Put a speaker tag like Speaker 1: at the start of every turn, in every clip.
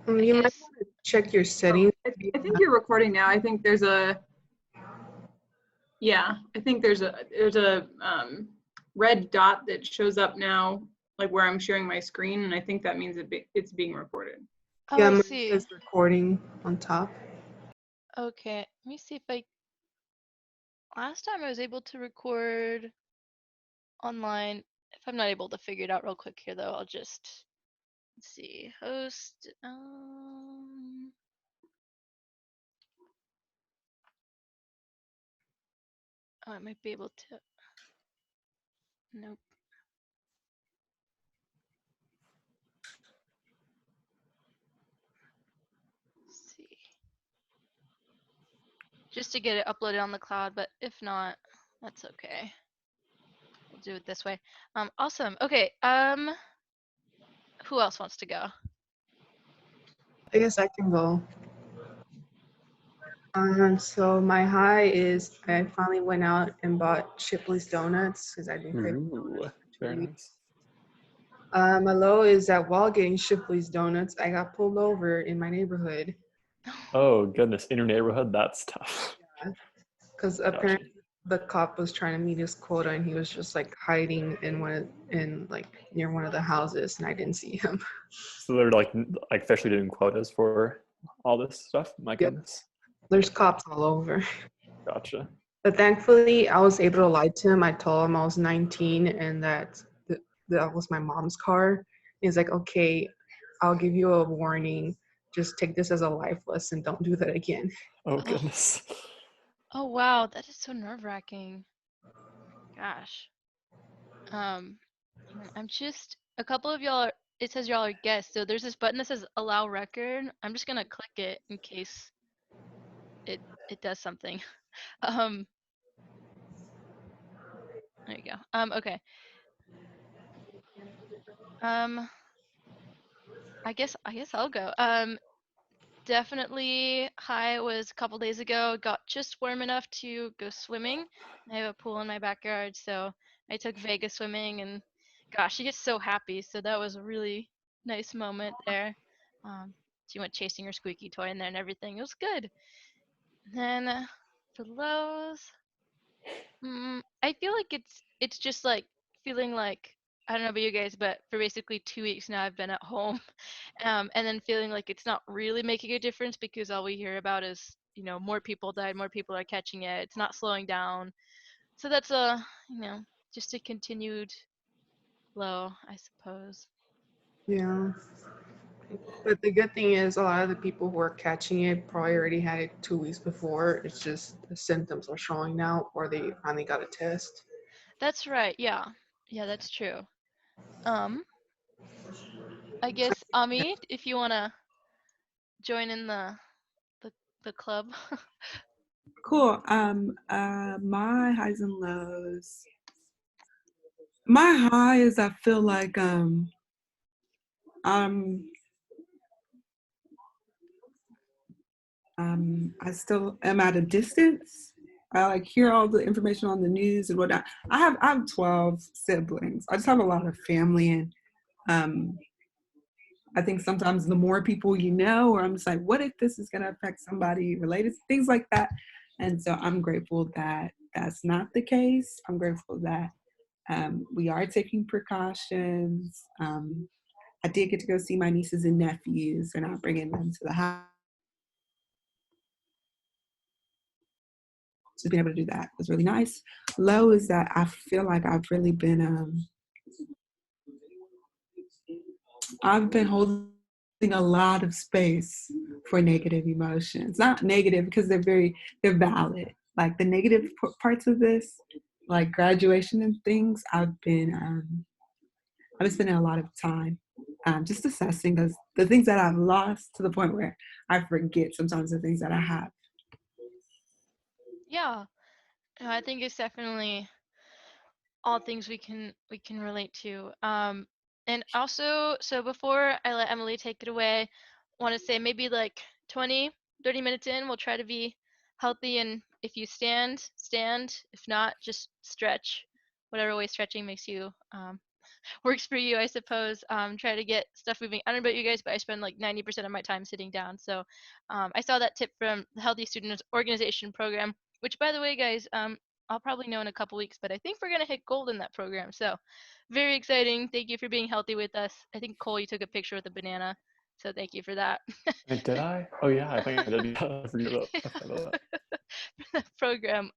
Speaker 1: I
Speaker 2: You might
Speaker 1: guess.
Speaker 2: want to check your settings.
Speaker 3: I think you're recording now. I think there's a, yeah, I think there's a red dot that shows up now, like where I'm sharing my screen, and I think that means it's being recorded.
Speaker 1: Oh,
Speaker 2: Yeah,
Speaker 1: I
Speaker 2: mine
Speaker 1: see.
Speaker 2: says recording on top.
Speaker 1: Okay, let me see if I. Last time I was able to record online. If I'm not able to figure it out real quick here, though, I'll just let's see. Host. Oh, I might be able to. Nope. Let's see. Just to get it uploaded on the cloud, but if not, that's okay. We'll do it this way. Awesome. Okay. Who else wants to go?
Speaker 2: I guess I can go. So my high is I finally went out and bought Shipley's donuts because I've been craving donuts
Speaker 4: Ooh,
Speaker 2: for 2
Speaker 4: very
Speaker 2: weeks.
Speaker 4: nice.
Speaker 2: My low is that while getting Shipley's donuts, I got pulled over in my neighborhood
Speaker 4: Oh goodness, in your neighborhood, that's tough.
Speaker 2: because
Speaker 4: Gotcha.
Speaker 2: apparently the cop was trying to meet his quota and he was just like hiding in like near one of the houses and I didn't see him.
Speaker 4: So they're like officially doing quotas for all this stuff. My
Speaker 2: Yep,
Speaker 4: goodness.
Speaker 2: there's cops all over.
Speaker 4: Gotcha.
Speaker 2: But thankfully, I was able to lie to him. I told him I was 19 and that was my mom's car. He's like, okay, I'll give you a warning. Just take this as a life lesson. Don't do that again.
Speaker 4: Oh
Speaker 1: Oh,
Speaker 4: goodness.
Speaker 1: oh wow, that is so nerve-wracking. Gosh. I'm just a couple of y'all are, it says y'all are guests, so there's this button that says allow record. I'm just gonna click it in case it does something. Um, there you go. Okay. Um, I guess I'll go. Definitely high was a couple days ago. Got just warm enough to go swimming. I have a pool in my backyard, so I took Vega swimming, and gosh, she gets so happy. So that was a really nice moment there. She went chasing her squeaky toy in there and everything. It was good. Then for lows, I feel like it's just like feeling like I don't know about you guys, but for basically 2 weeks now I've been at home, and then feeling like it's not really making a difference because all we hear about is more people died, more people are catching it. It's not slowing down, so that's a just a continued low, I suppose.
Speaker 2: Yeah. But the good thing is, a lot of the people who are catching it probably already had it 2 weeks before. It's just the symptoms are showing now, or they finally got a test.
Speaker 1: That's right. Yeah, yeah, that's true. Um, I guess Ami, if you wanna join in the, the club.
Speaker 5: Cool. My highs and lows. My high is I feel like I'm I still am at a distance. I like hear all the information on the news and whatnot. I have 12 siblings. I just have a lot of family, and um, I think sometimes the more people you know, or I'm just like, what if this is going to affect somebody related, things like that. And so I'm grateful that that's not the case. I'm grateful that we are taking precautions. I did get to go see my nieces and nephews. They're not bringing them to the house. Just being able to do that was really nice. Low is that I feel like I've been holding a lot of space for negative emotions. Not negative because they're valid. Like the negative parts of this, like graduation and things, I've been spending a lot of time just assessing the things that I've lost to the point where I forget sometimes the things that I have.
Speaker 1: Yeah, I think it's definitely all things we can relate to. And also, so before I let Emily take it away, want to say maybe like 20, 30 minutes in, we'll try to be healthy. And if you stand, stand. If not, just stretch, whatever way stretching makes you works for you, I suppose. Try to get stuff moving. I don't know about you guys, but I spend like 90% of my time sitting down. So I saw that tip from the Healthy Student Organization program, which, by the way, guys, I'll probably know in a couple weeks, but I think we're going to hit gold in that program. So very exciting. Thank you for being healthy with us. I think, Cole, you took a picture with a banana. So thank you for that.
Speaker 4: And did I? Oh yeah, I think I did. I forget about that.
Speaker 1: Program.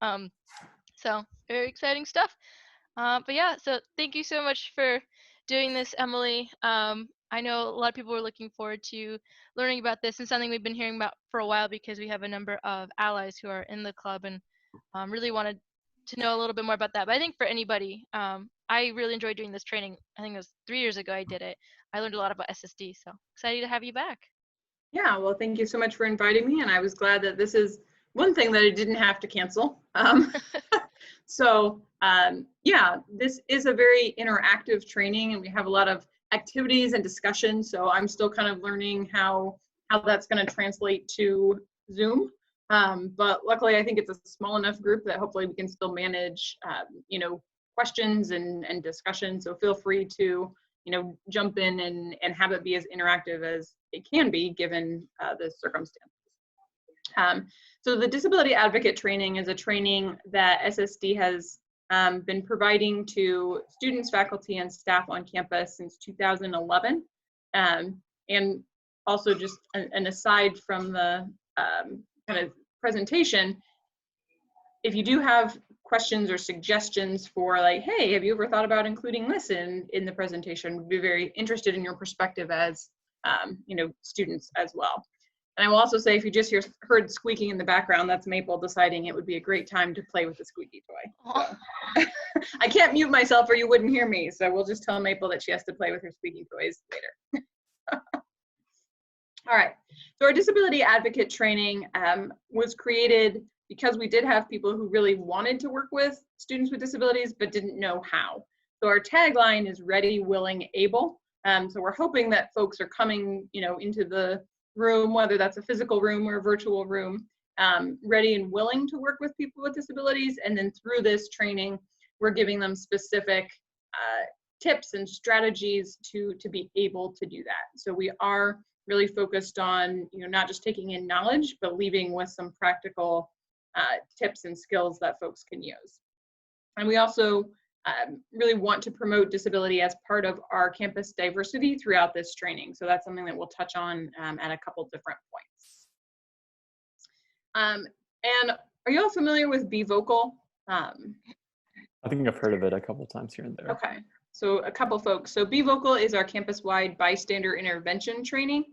Speaker 1: So very exciting stuff. But yeah, so thank you so much for doing this, Emily. I know a lot of people were looking forward to learning about this, and something we've been hearing about for a while because we have a number of allies who are in the club and really wanted to know a little bit more about that. But I think for anybody, I really enjoyed doing this training. I think it was 3 years ago I did it. I learned a lot about SSD, so excited to have you back.
Speaker 3: Yeah, well, thank you so much for inviting me, and I was glad that this is one thing that I didn't have to cancel. Yeah, this is a very interactive training, and we have a lot of activities and discussions, so I'm still kind of learning how that's going to translate to Zoom. But luckily, I think it's a small enough group that hopefully we can still manage, you know, questions and discussion. So feel free to, you know, jump in and have it be as interactive as it can be given the circumstances. So the Disability Advocate Training is a training that SSD has been providing to students, faculty, and staff on campus since 2011. And also just an aside from the kind of presentation, if you do have questions or suggestions for like, hey, have you ever thought about including this in the presentation? We'd be very interested in your perspective as you know, students as well. And I will also say, if you just heard squeaking in the background, that's Maple deciding it would be a great time to play with the squeaky toy. So. I can't mute myself or you wouldn't hear me, so we'll just tell Maple that she has to play with her squeaky toys later. All right, so our Disability Advocate Training was created because we did have people who really wanted to work with students with disabilities but didn't know how. So our tagline is ready, willing, able. So we're hoping that folks are coming, you know, into the room, whether that's a physical room or a virtual room, ready and willing to work with people with disabilities. And then through this training, we're giving them specific tips and strategies to be able to do that. So we are really focused on, you know, not just taking in knowledge, but leaving with some practical tips and skills that folks can use. And we also really want to promote disability as part of our campus diversity throughout this training. So that's something that we'll touch on at a couple different points. And are you all familiar with Be Vocal?
Speaker 4: I think I've heard of it a couple times here and there.
Speaker 3: Okay, so a couple folks. So Be Vocal is our campus-wide bystander intervention training,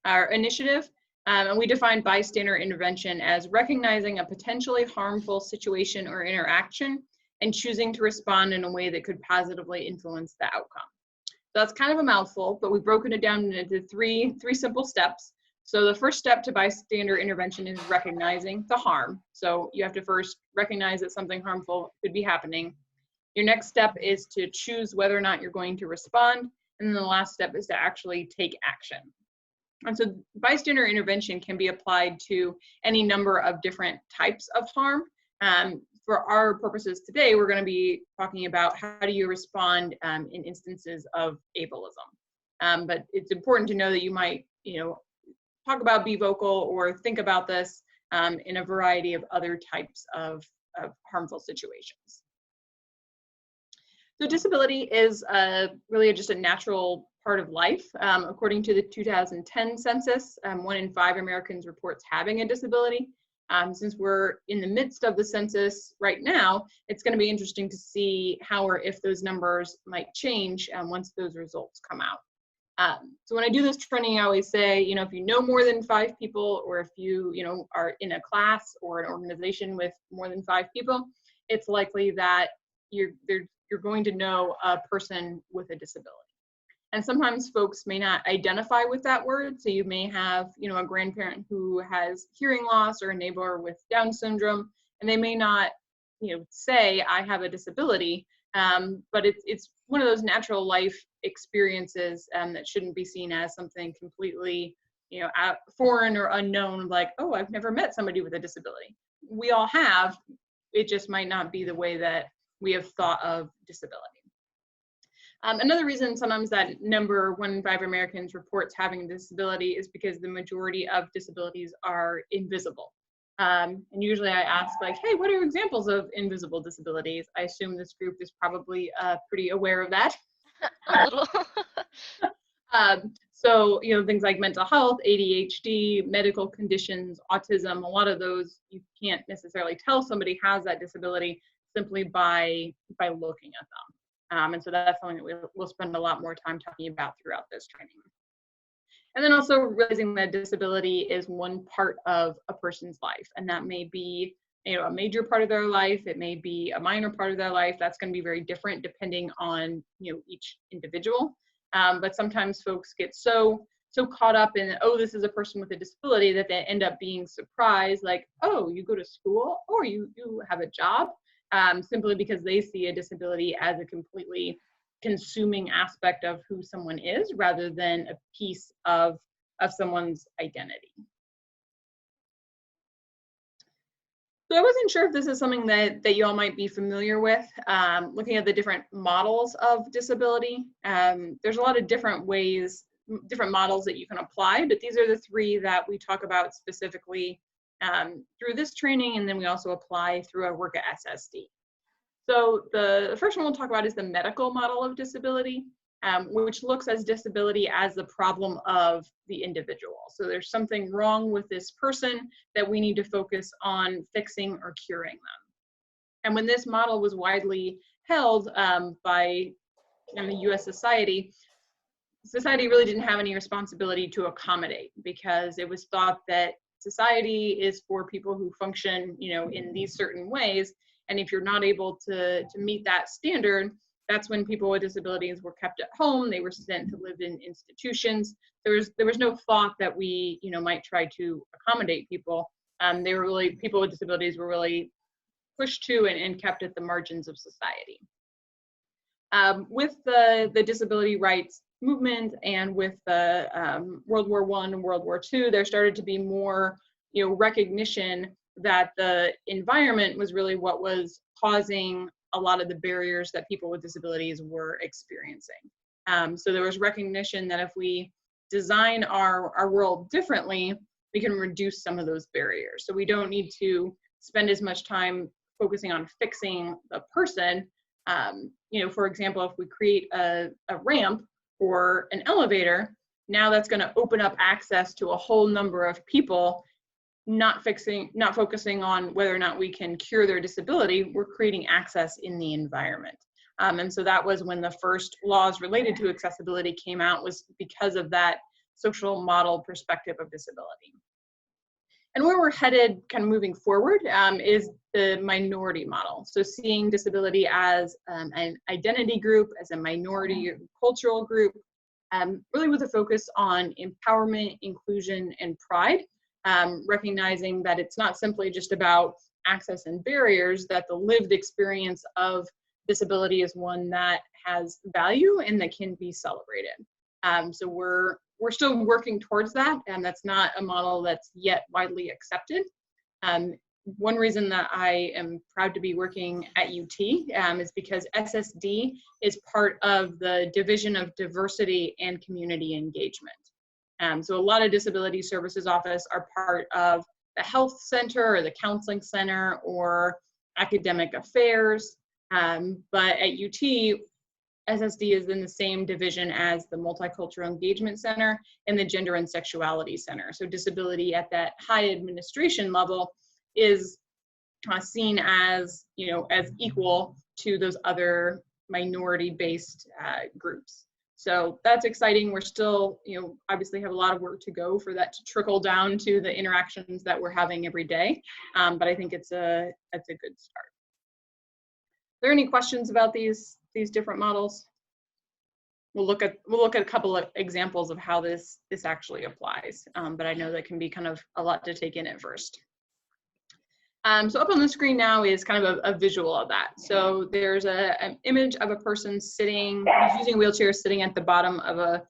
Speaker 3: our initiative. And we define bystander intervention as recognizing a potentially harmful situation or interaction and choosing to respond in a way that could positively influence the outcome. So that's kind of a mouthful, but we've broken it down into three simple steps. So the first step to bystander intervention is recognizing the harm. So you have to first recognize that something harmful could be happening. Your next step is to choose whether or not you're going to respond. And then the last step is to actually take action. And so bystander intervention can be applied to any number of different types of harm. For our purposes today, we're going to be talking about how do you respond in instances of ableism. But it's important to know that you might, you know, talk about Be Vocal or think about this in a variety of other types of harmful situations. So disability is really just a natural part of life. According to the 2010 census, 1 in 5 Americans reports having a disability. Since we're in the midst of the census right now, it's going to be interesting to see how or if those numbers might change once those results come out. So when I do this training, I always say, you know, if you know more than 5 people, or if you know, are in a class or an organization with more than 5 people, it's likely that you're going to know a person with a disability. And sometimes folks may not identify with that word. So you may have, you know, a grandparent who has hearing loss or a neighbor with Down syndrome, and they may not, you know, say, I have a disability, but it's one of those natural life experiences that shouldn't be seen as something completely, you know, foreign or unknown, like, oh, I've never met somebody with a disability. We all have, it just might not be the way that we have thought of disability. Another reason sometimes that number 1 in 5 Americans reports having a disability is because the majority of disabilities are invisible. And usually I ask like, hey, what are examples of invisible disabilities? I assume this group is probably pretty aware of that.
Speaker 1: A little.
Speaker 3: So, you know, things like mental health, ADHD, medical conditions, autism, a lot of those you can't necessarily tell somebody has that disability simply by looking at them. And so that's something that we'll spend a lot more time talking about throughout this training. And then also realizing that disability is one part of a person's life, and that may be, you know, a major part of their life. It may be a minor part of their life. That's going to be very different depending on, you know, each individual. But sometimes folks get so caught up in, oh, this is a person with a disability, that they end up being surprised, like, oh, you go to school or you have a job, simply because they see a disability as a completely consuming aspect of who someone is rather than a piece of someone's identity. So I wasn't sure if this is something that you all might be familiar with, looking at the different models of disability. There's a lot of different ways, different models that you can apply, but these are the 3 that we talk about specifically through this training, and then we also apply through our work at SSD. So the first one we'll talk about is the medical model of disability, which looks at disability as the problem of the individual. So there's something wrong with this person that we need to focus on fixing or curing them. And when this model was widely held by the US society really didn't have any responsibility to accommodate, because it was thought that society is for people who function, you know, in these certain ways. And if you're not able to meet that standard, that's when people with disabilities were kept at home. They were sent to live in institutions. There was no thought that we, you know, might try to accommodate people. They were really, people with disabilities were really pushed to and kept at the margins of society. With the disability rights movement and with the World War I and World War II, there started to be more, you know, recognition that the environment was really what was causing a lot of the barriers that people with disabilities were experiencing. So there was recognition that if we design our world differently, we can reduce some of those barriers. So we don't need to spend as much time focusing on fixing the person. You know, for example, if we create a ramp or an elevator, now that's going to open up access to a whole number of people, not focusing on whether or not we can cure their disability. We're creating access in the environment. And so that was when the first laws related to accessibility came out, was because of that social model perspective of disability. And where we're headed kind of moving forward is the minority model. So seeing disability as an identity group, as a minority cultural group, really with a focus on empowerment, inclusion, and pride, recognizing that it's not simply just about access and barriers, that the lived experience of disability is one that has value and that can be celebrated. So we're still working towards that, and that's not a model that's yet widely accepted. One reason that I am proud to be working at UT is because SSD is part of the Division of Diversity and Community Engagement. So a lot of disability services office are part of the health center or the counseling center or academic affairs. But at UT, SSD is in the same division as the Multicultural Engagement Center and the Gender and Sexuality Center. So disability at that high administration level is seen as, you know, as equal to those other minority-based groups. So that's exciting. We're still, you know, obviously have a lot of work to go for that to trickle down to the interactions that we're having every day. But I think it's a good start. Are there any questions about these different models? We'll look at a couple of examples of how this actually applies. But I know that can be kind of a lot to take in at first. So up on the screen now is kind of a visual of that. So there's an image of a person sitting, using a wheelchair, sitting at the bottom of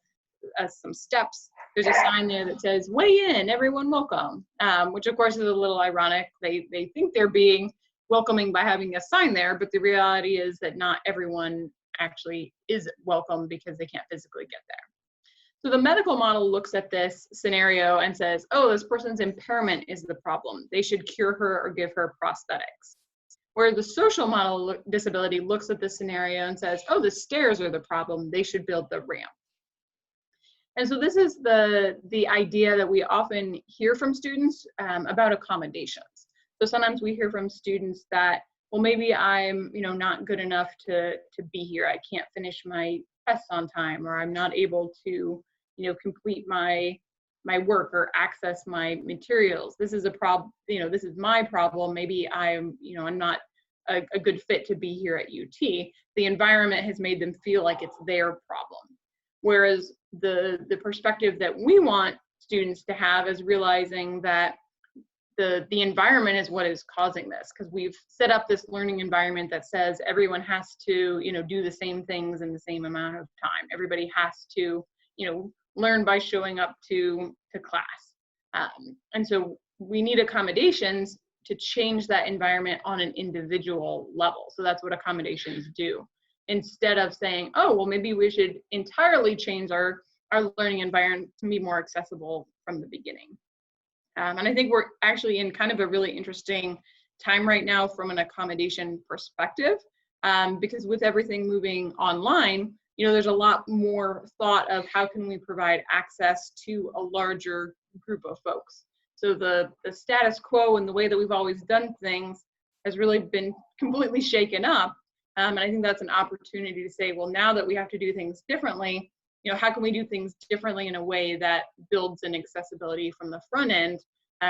Speaker 3: some steps. There's a sign there that says, "Weigh in, everyone welcome," which of course is a little ironic. They think they're being welcoming by having a sign there, but the reality is that not everyone actually is welcome because they can't physically get there. So the medical model looks at this scenario and says, oh, this person's impairment is the problem. They should cure her or give her prosthetics. Where the social model disability looks at the scenario and says, oh, the stairs are the problem. They should build the ramp. And so this is the idea that we often hear from students about accommodations. So sometimes we hear from students that, well, maybe I'm, not good enough to be here. I can't finish my tests on time, or I'm not able to, complete my work or access my materials. This is a problem, this is my problem. Maybe I'm not a good fit to be here at UT. The environment has made them feel like it's their problem. Whereas the perspective that we want students to have is realizing that the environment is what is causing this, because we've set up this learning environment that says everyone has to, do the same things in the same amount of time. Everybody has to, learn by showing up to class. And so we need accommodations to change that environment on an individual level. So that's what accommodations do. Instead of saying, oh, well, maybe we should entirely change our learning environment to be more accessible from the beginning. And I think we're actually in kind of a really interesting time right now from an accommodation perspective, because with everything moving online, there's a lot more thought of how can we provide access to a larger group of folks. So the status quo and the way that we've always done things has really been completely shaken up. And I think that's an opportunity to say, well, now that we have to do things differently, how can we do things differently in a way that builds in accessibility from the front end,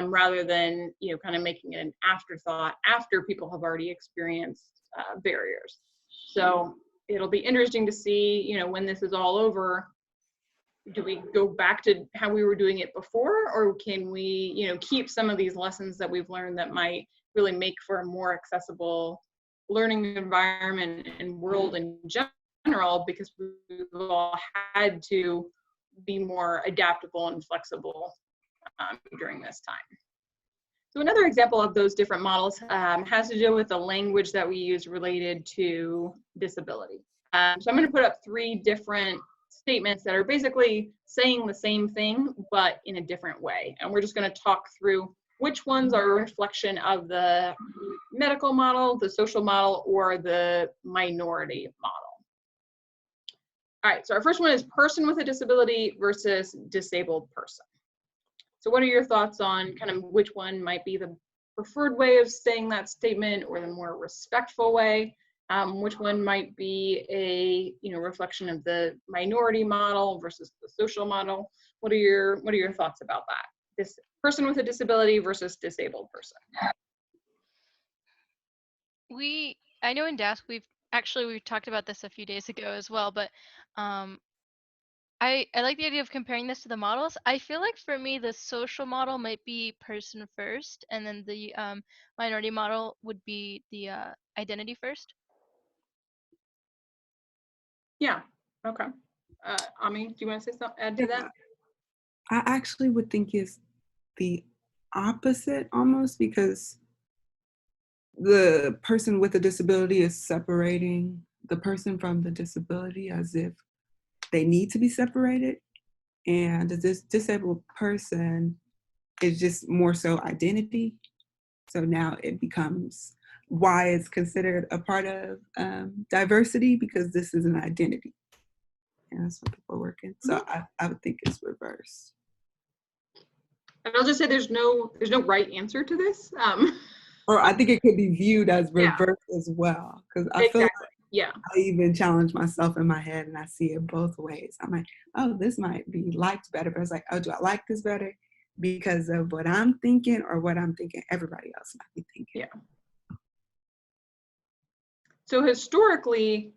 Speaker 3: rather than, kind of making it an afterthought after people have already experienced barriers. So it'll be interesting to see, when this is all over, do we go back to how we were doing it before, or can we, keep some of these lessons that we've learned that might really make for a more accessible learning environment and world in general, because we've all had to be more adaptable and flexible during this time. So another example of those different models has to do with the language that we use related to disability. So I'm going to put up 3 different statements that are basically saying the same thing, but in a different way. And we're just going to talk through which ones are a reflection of the medical model, the social model, or the minority model. All right, so our first one is person with a disability versus disabled person. So what are your thoughts on kind of which one might be the preferred way of saying that statement, or the more respectful way? Which one might be a reflection of the minority model versus the social model? What are your thoughts about that? This person with a disability versus disabled person.
Speaker 1: I know in DASC we've talked about this a few days ago as well, but I like the idea of comparing this to the models. I feel like for me the social model might be person first, and then the minority model would be the identity first.
Speaker 3: Yeah. Okay. Ami, do you want to say something? Add to that?
Speaker 5: I actually would think it's the opposite almost, because the person with a disability is separating the person from the disability as if they need to be separated. And this disabled person is just more so identity. So now it becomes why it's considered a part of diversity, because this is an identity. And that's what people are working. So I would think it's reversed.
Speaker 3: And I'll just say there's no right answer to this.
Speaker 5: Or I think it could be viewed as reversed as well. Because I feel like I even challenge myself in my head and I see it both ways. I'm like, oh, this might be liked better. But it's like, oh, do I like this better because of what I'm thinking, or what I'm thinking everybody else might be thinking?
Speaker 3: Yeah. So historically,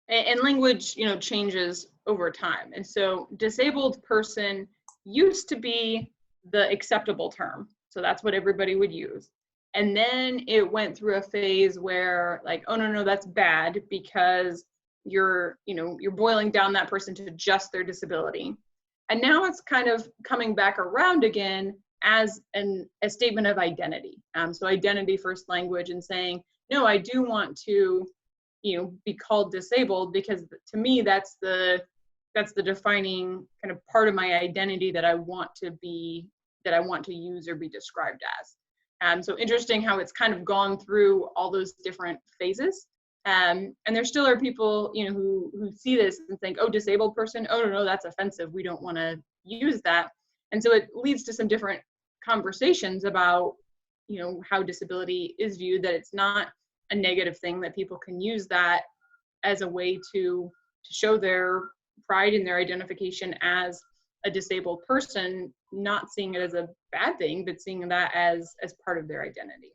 Speaker 3: and language, changes over time. And so disabled person used to be the acceptable term. So that's what everybody would use. And then it went through a phase where like, oh, no, that's bad, because you're boiling down that person to just their disability. And now it's kind of coming back around again as a statement of identity. So identity first language, and saying, no, I do want to be called disabled, because to me that's the defining kind of part of my identity that I want to use or be described as. So interesting how it's kind of gone through all those different phases. And there still are people, who see this and think, oh, disabled person, oh, no, that's offensive. We don't want to use that. And so it leads to some different conversations about, how disability is viewed, that it's not a negative thing, that people can use that as a way to show their pride in their identification as a disabled person, not seeing it as a bad thing, but seeing that as part of their identity.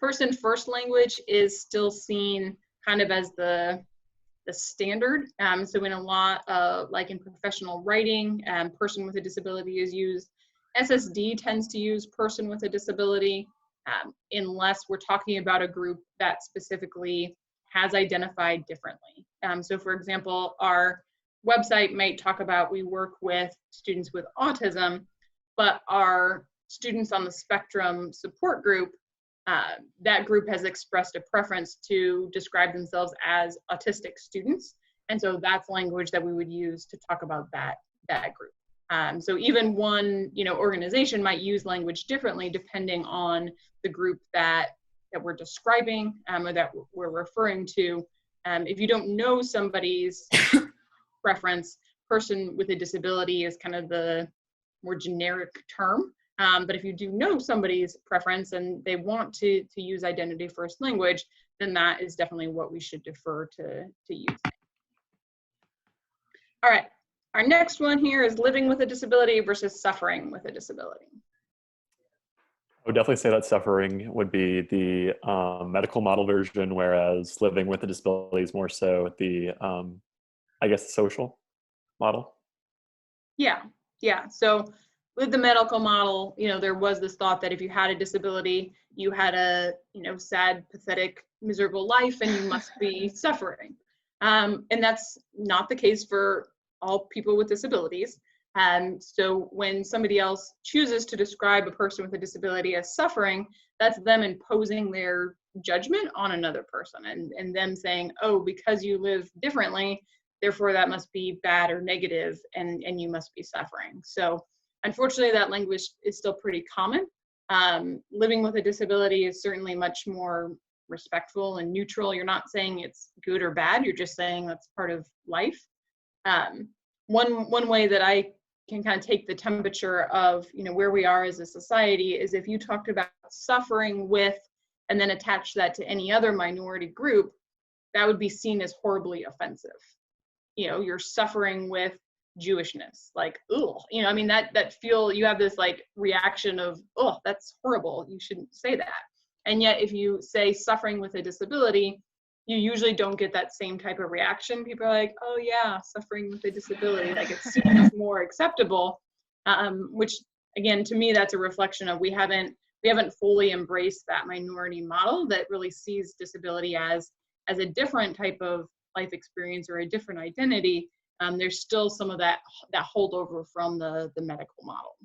Speaker 3: Person first language is still seen kind of as the standard. So in a lot of, like in professional writing, person with a disability is used. SSD tends to use person with a disability, unless we're talking about a group that specifically has identified differently. So for example, our website might talk about, we work with students with autism, but our students on the spectrum support group, that group has expressed a preference to describe themselves as autistic students. And so that's language that we would use to talk about that group. So even one, organization might use language differently depending on the group that we're describing, or that we're referring to. If you don't know somebody's preference, person with a disability is kind of the more generic term. But if you do know somebody's preference and they want to use identity first language, then that is definitely what we should defer to use. All right, our next one here is living with a disability versus suffering with a disability.
Speaker 4: I would definitely say that suffering would be the medical model version, whereas living with a disability is more so the, I guess, the social model.
Speaker 3: Yeah. So with the medical model, there was this thought that if you had a disability, you had a, sad, pathetic, miserable life, and you must be suffering. And that's not the case for all people with disabilities. So when somebody else chooses to describe a person with a disability as suffering, that's them imposing their judgment on another person, and them saying, oh, because you live differently, therefore that must be bad or negative, and you must be suffering. So unfortunately, that language is still pretty common. Living with a disability is certainly much more respectful and neutral. You're not saying it's good or bad, you're just saying that's part of life. One way that I can kind of take the temperature of where we are as a society is if you talked about suffering with and then attach that to any other minority group, that would be seen as horribly offensive. You're suffering with Jewishness, like, oh, you have this like reaction of, oh, that's horrible, you shouldn't say that. And yet if you say suffering with a disability, you usually don't get that same type of reaction. People are like, oh yeah, suffering with a disability, like it's seen as more acceptable, which again, to me, that's a reflection of we haven't fully embraced that minority model that really sees disability as a different type of life experience or a different identity. There's still some of that holdover from the medical model.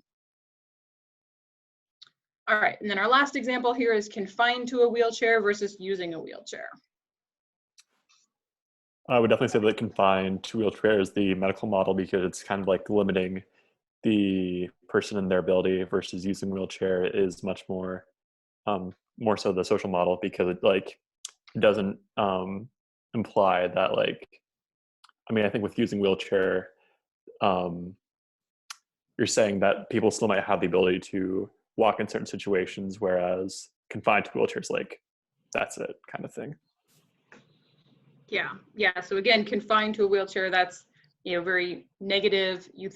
Speaker 3: All right, and then our last example here is confined to a wheelchair versus using a wheelchair.
Speaker 4: I would definitely say that confined to wheelchair is the medical model, because it's kind of like limiting the person and their ability, versus using wheelchair is much more more so the social model, because it doesn't imply that I think with using wheelchair, you're saying that people still might have the ability to walk in certain situations, whereas confined to wheelchairs, that's it kind of thing.
Speaker 3: Yeah. So again, confined to a wheelchair, that's very negative. You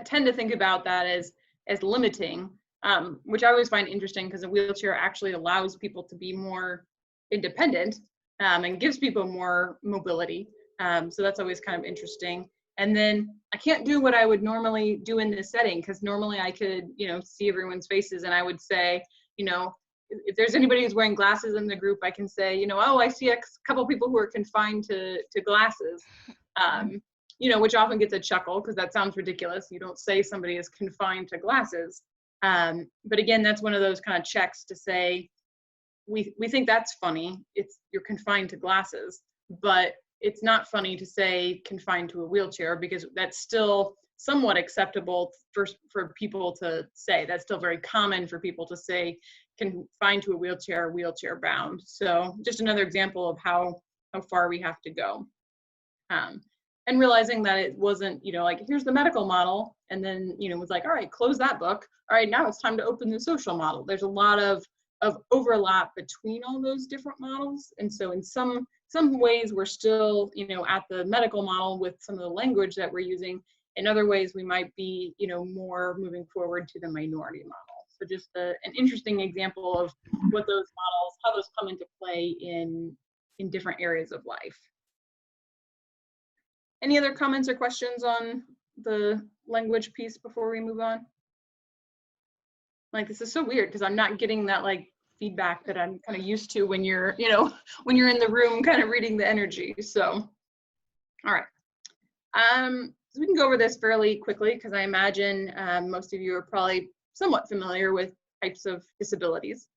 Speaker 3: tend to think about that as limiting, which I always find interesting, because a wheelchair actually allows people to be more independent, and gives people more mobility. So that's always kind of interesting. And then I can't do what I would normally do in this setting, because normally I could, see everyone's faces, and I would say, if there's anybody who's wearing glasses in the group, I can say, oh, I see a couple people who are confined to glasses, which often gets a chuckle, because that sounds ridiculous. You don't say somebody is confined to glasses. But again, that's one of those kind of checks to say, we think that's funny. You're confined to glasses, but it's not funny to say confined to a wheelchair, because that's still somewhat acceptable for people to say. That's still very common for people to say confined to a wheelchair, wheelchair bound. So just another example of how far we have to go. And realizing that it wasn't, like, here's the medical model, and then, it was like, all right, close that book. All right, now it's time to open the social model. There's a lot of overlap between all those different models. And so in some ways we're still, at the medical model with some of the language that we're using. In other ways, we might be, more moving forward to the minority model. So just an interesting example of what those models, how those come into play in different areas of life. Any other comments or questions on the language piece before we move on? Like, this is so weird because I'm not getting that like feedback that I'm kind of used to when you're, when you're in the room kind of reading the energy. So, all right. So we can go over this fairly quickly because I imagine most of you are probably somewhat familiar with types of disabilities.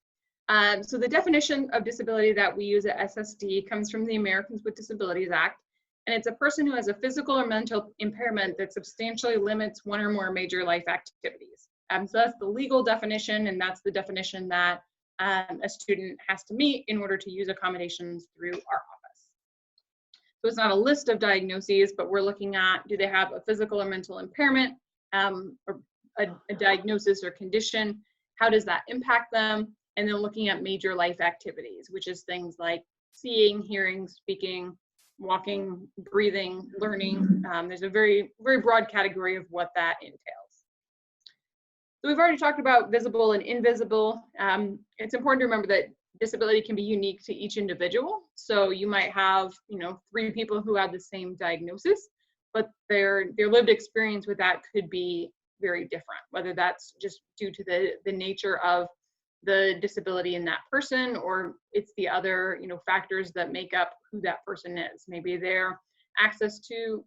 Speaker 3: So the definition of disability that we use at SSD comes from the Americans with Disabilities Act. And it's a person who has a physical or mental impairment that substantially limits one or more major life activities. So that's the legal definition, and that's the definition that a student has to meet in order to use accommodations through our office. So it's not a list of diagnoses, but we're looking at, do they have a physical or mental impairment, or a diagnosis or condition? How does that impact them? And then looking at major life activities, which is things like seeing, hearing, speaking, walking, breathing, learning. There's a very, very broad category of what that entails. So we've already talked about visible and invisible. It's important to remember that disability can be unique to each individual. So you might have, 3 people who have the same diagnosis, but their lived experience with that could be very different, whether that's just due to the nature of the disability in that person, or it's the other, factors that make up who that person is. Maybe their access to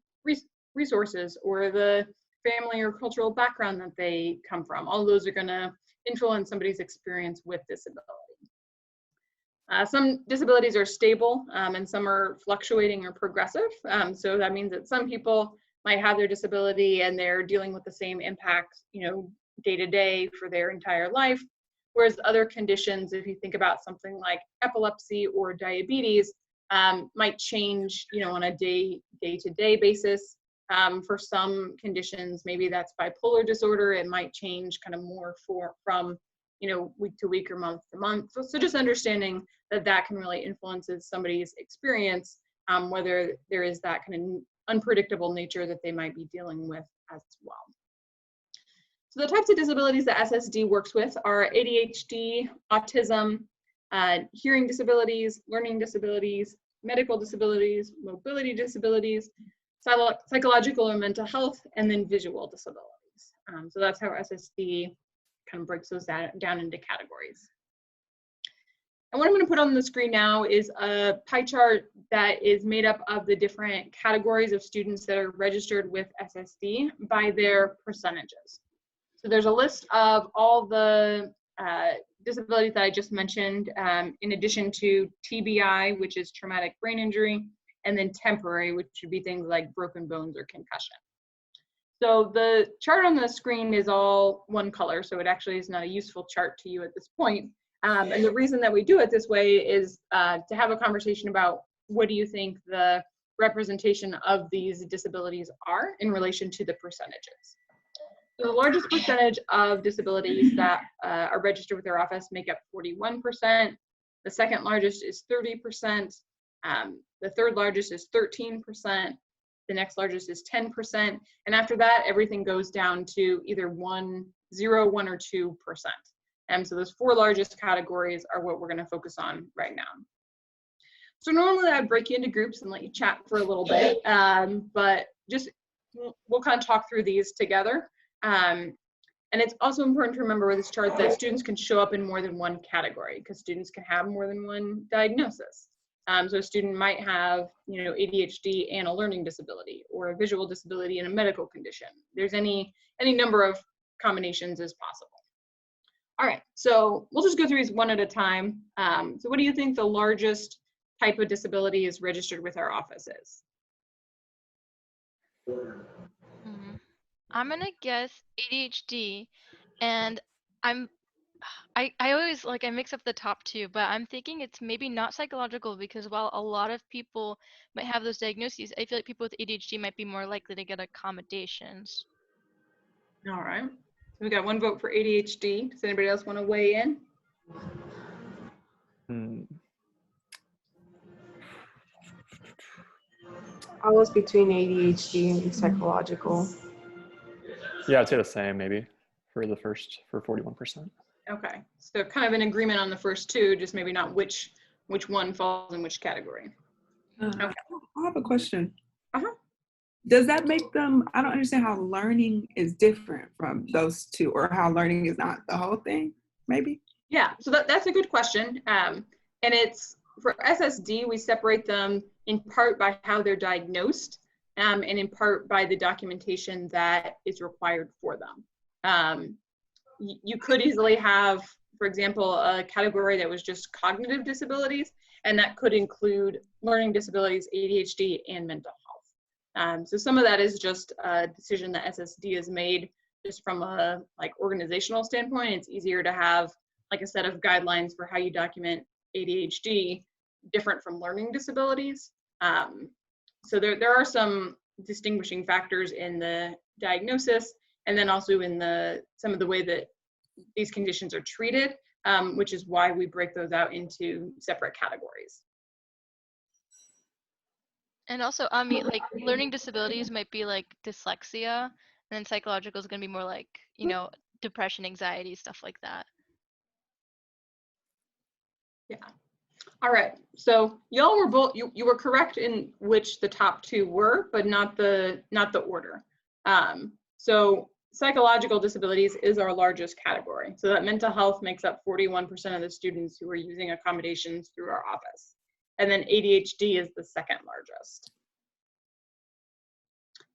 Speaker 3: resources or the family or cultural background that they come from. All of those are going to influence somebody's experience with disability. Some disabilities are stable, and some are fluctuating or progressive. So that means that some people might have their disability and they're dealing with the same impacts, day to day for their entire life. Whereas other conditions, if you think about something like epilepsy or diabetes, might change, on a day-to-day basis. For some conditions, maybe that's bipolar disorder, it might change kind of more from week to week or month to month. So just understanding that can really influence somebody's experience, whether there is that kind of unpredictable nature that they might be dealing with as well. So the types of disabilities that SSD works with are ADHD, autism, hearing disabilities, learning disabilities, medical disabilities, mobility disabilities, psychological or mental health, and then visual disabilities. So that's how SSD kind of breaks those down into categories. And what I'm going to put on the screen now is a pie chart that is made up of the different categories of students that are registered with SSD by their percentages. So there's a list of all the disabilities that I just mentioned, in addition to TBI, which is traumatic brain injury, and then temporary, which would be things like broken bones or concussion. So the chart on the screen is all one color, so it actually is not a useful chart to you at this point. And the reason that we do it this way is to have a conversation about what do you think the representation of these disabilities are in relation to the percentages. So the largest percentage of disabilities that are registered with our office make up 41%. The second largest is 30%. The third largest is 13%. The next largest is 10%. And after that, everything goes down to either 0, 1, or 2%. So those 4 largest categories are what we're going to focus on right now. So normally I'd break you into groups and let you chat for a little bit, but just we'll kind of talk through these together. And it's also important to remember with this chart that students can show up in more than one category because students can have more than one diagnosis. So a student might have, ADHD and a learning disability, or a visual disability and a medical condition. There's any number of combinations as possible. All right, so we'll just go through these one at a time. So what do you think the largest type of disability is registered with our office is?
Speaker 1: I'm gonna guess ADHD, and I'm I always like I mix up the top two, but I'm thinking it's maybe not psychological because while a lot of people might have those diagnoses, I feel like people with ADHD might be more likely to get accommodations.
Speaker 3: All right, so we got one vote for ADHD. Does anybody else want to weigh in?
Speaker 2: I was between ADHD and psychological.
Speaker 4: Yeah, I'd say the same maybe for 41%.
Speaker 3: Okay, so kind of an agreement on the first two, just maybe not which one falls in which category. Okay.
Speaker 5: I have a question.
Speaker 3: Uh-huh.
Speaker 5: Does that make them, I don't understand how learning is different from those two, or how learning is not the whole thing, maybe?
Speaker 3: Yeah, so that's a good question. And it's, for SSD, we separate them in part by how they're diagnosed, and in part by the documentation that is required for them. You could easily have, for example, a category that was just cognitive disabilities, and that could include learning disabilities, ADHD, and mental health. So some of that is just a decision that SSD has made just from a organizational standpoint. It's easier to have like a set of guidelines for how you document ADHD different from learning disabilities. So there are some distinguishing factors in the diagnosis, and then also in some of the way that these conditions are treated, which is why we break those out into separate categories.
Speaker 1: And also, I mean, like learning disabilities might be like dyslexia, and then psychological is gonna be more like, depression, anxiety, stuff like that.
Speaker 3: Yeah. All right. So y'all were both, you were correct in which the top two were, but not the order. So psychological disabilities is our largest category. So that mental health makes up 41% of the students who are using accommodations through our office. And then ADHD is the second largest.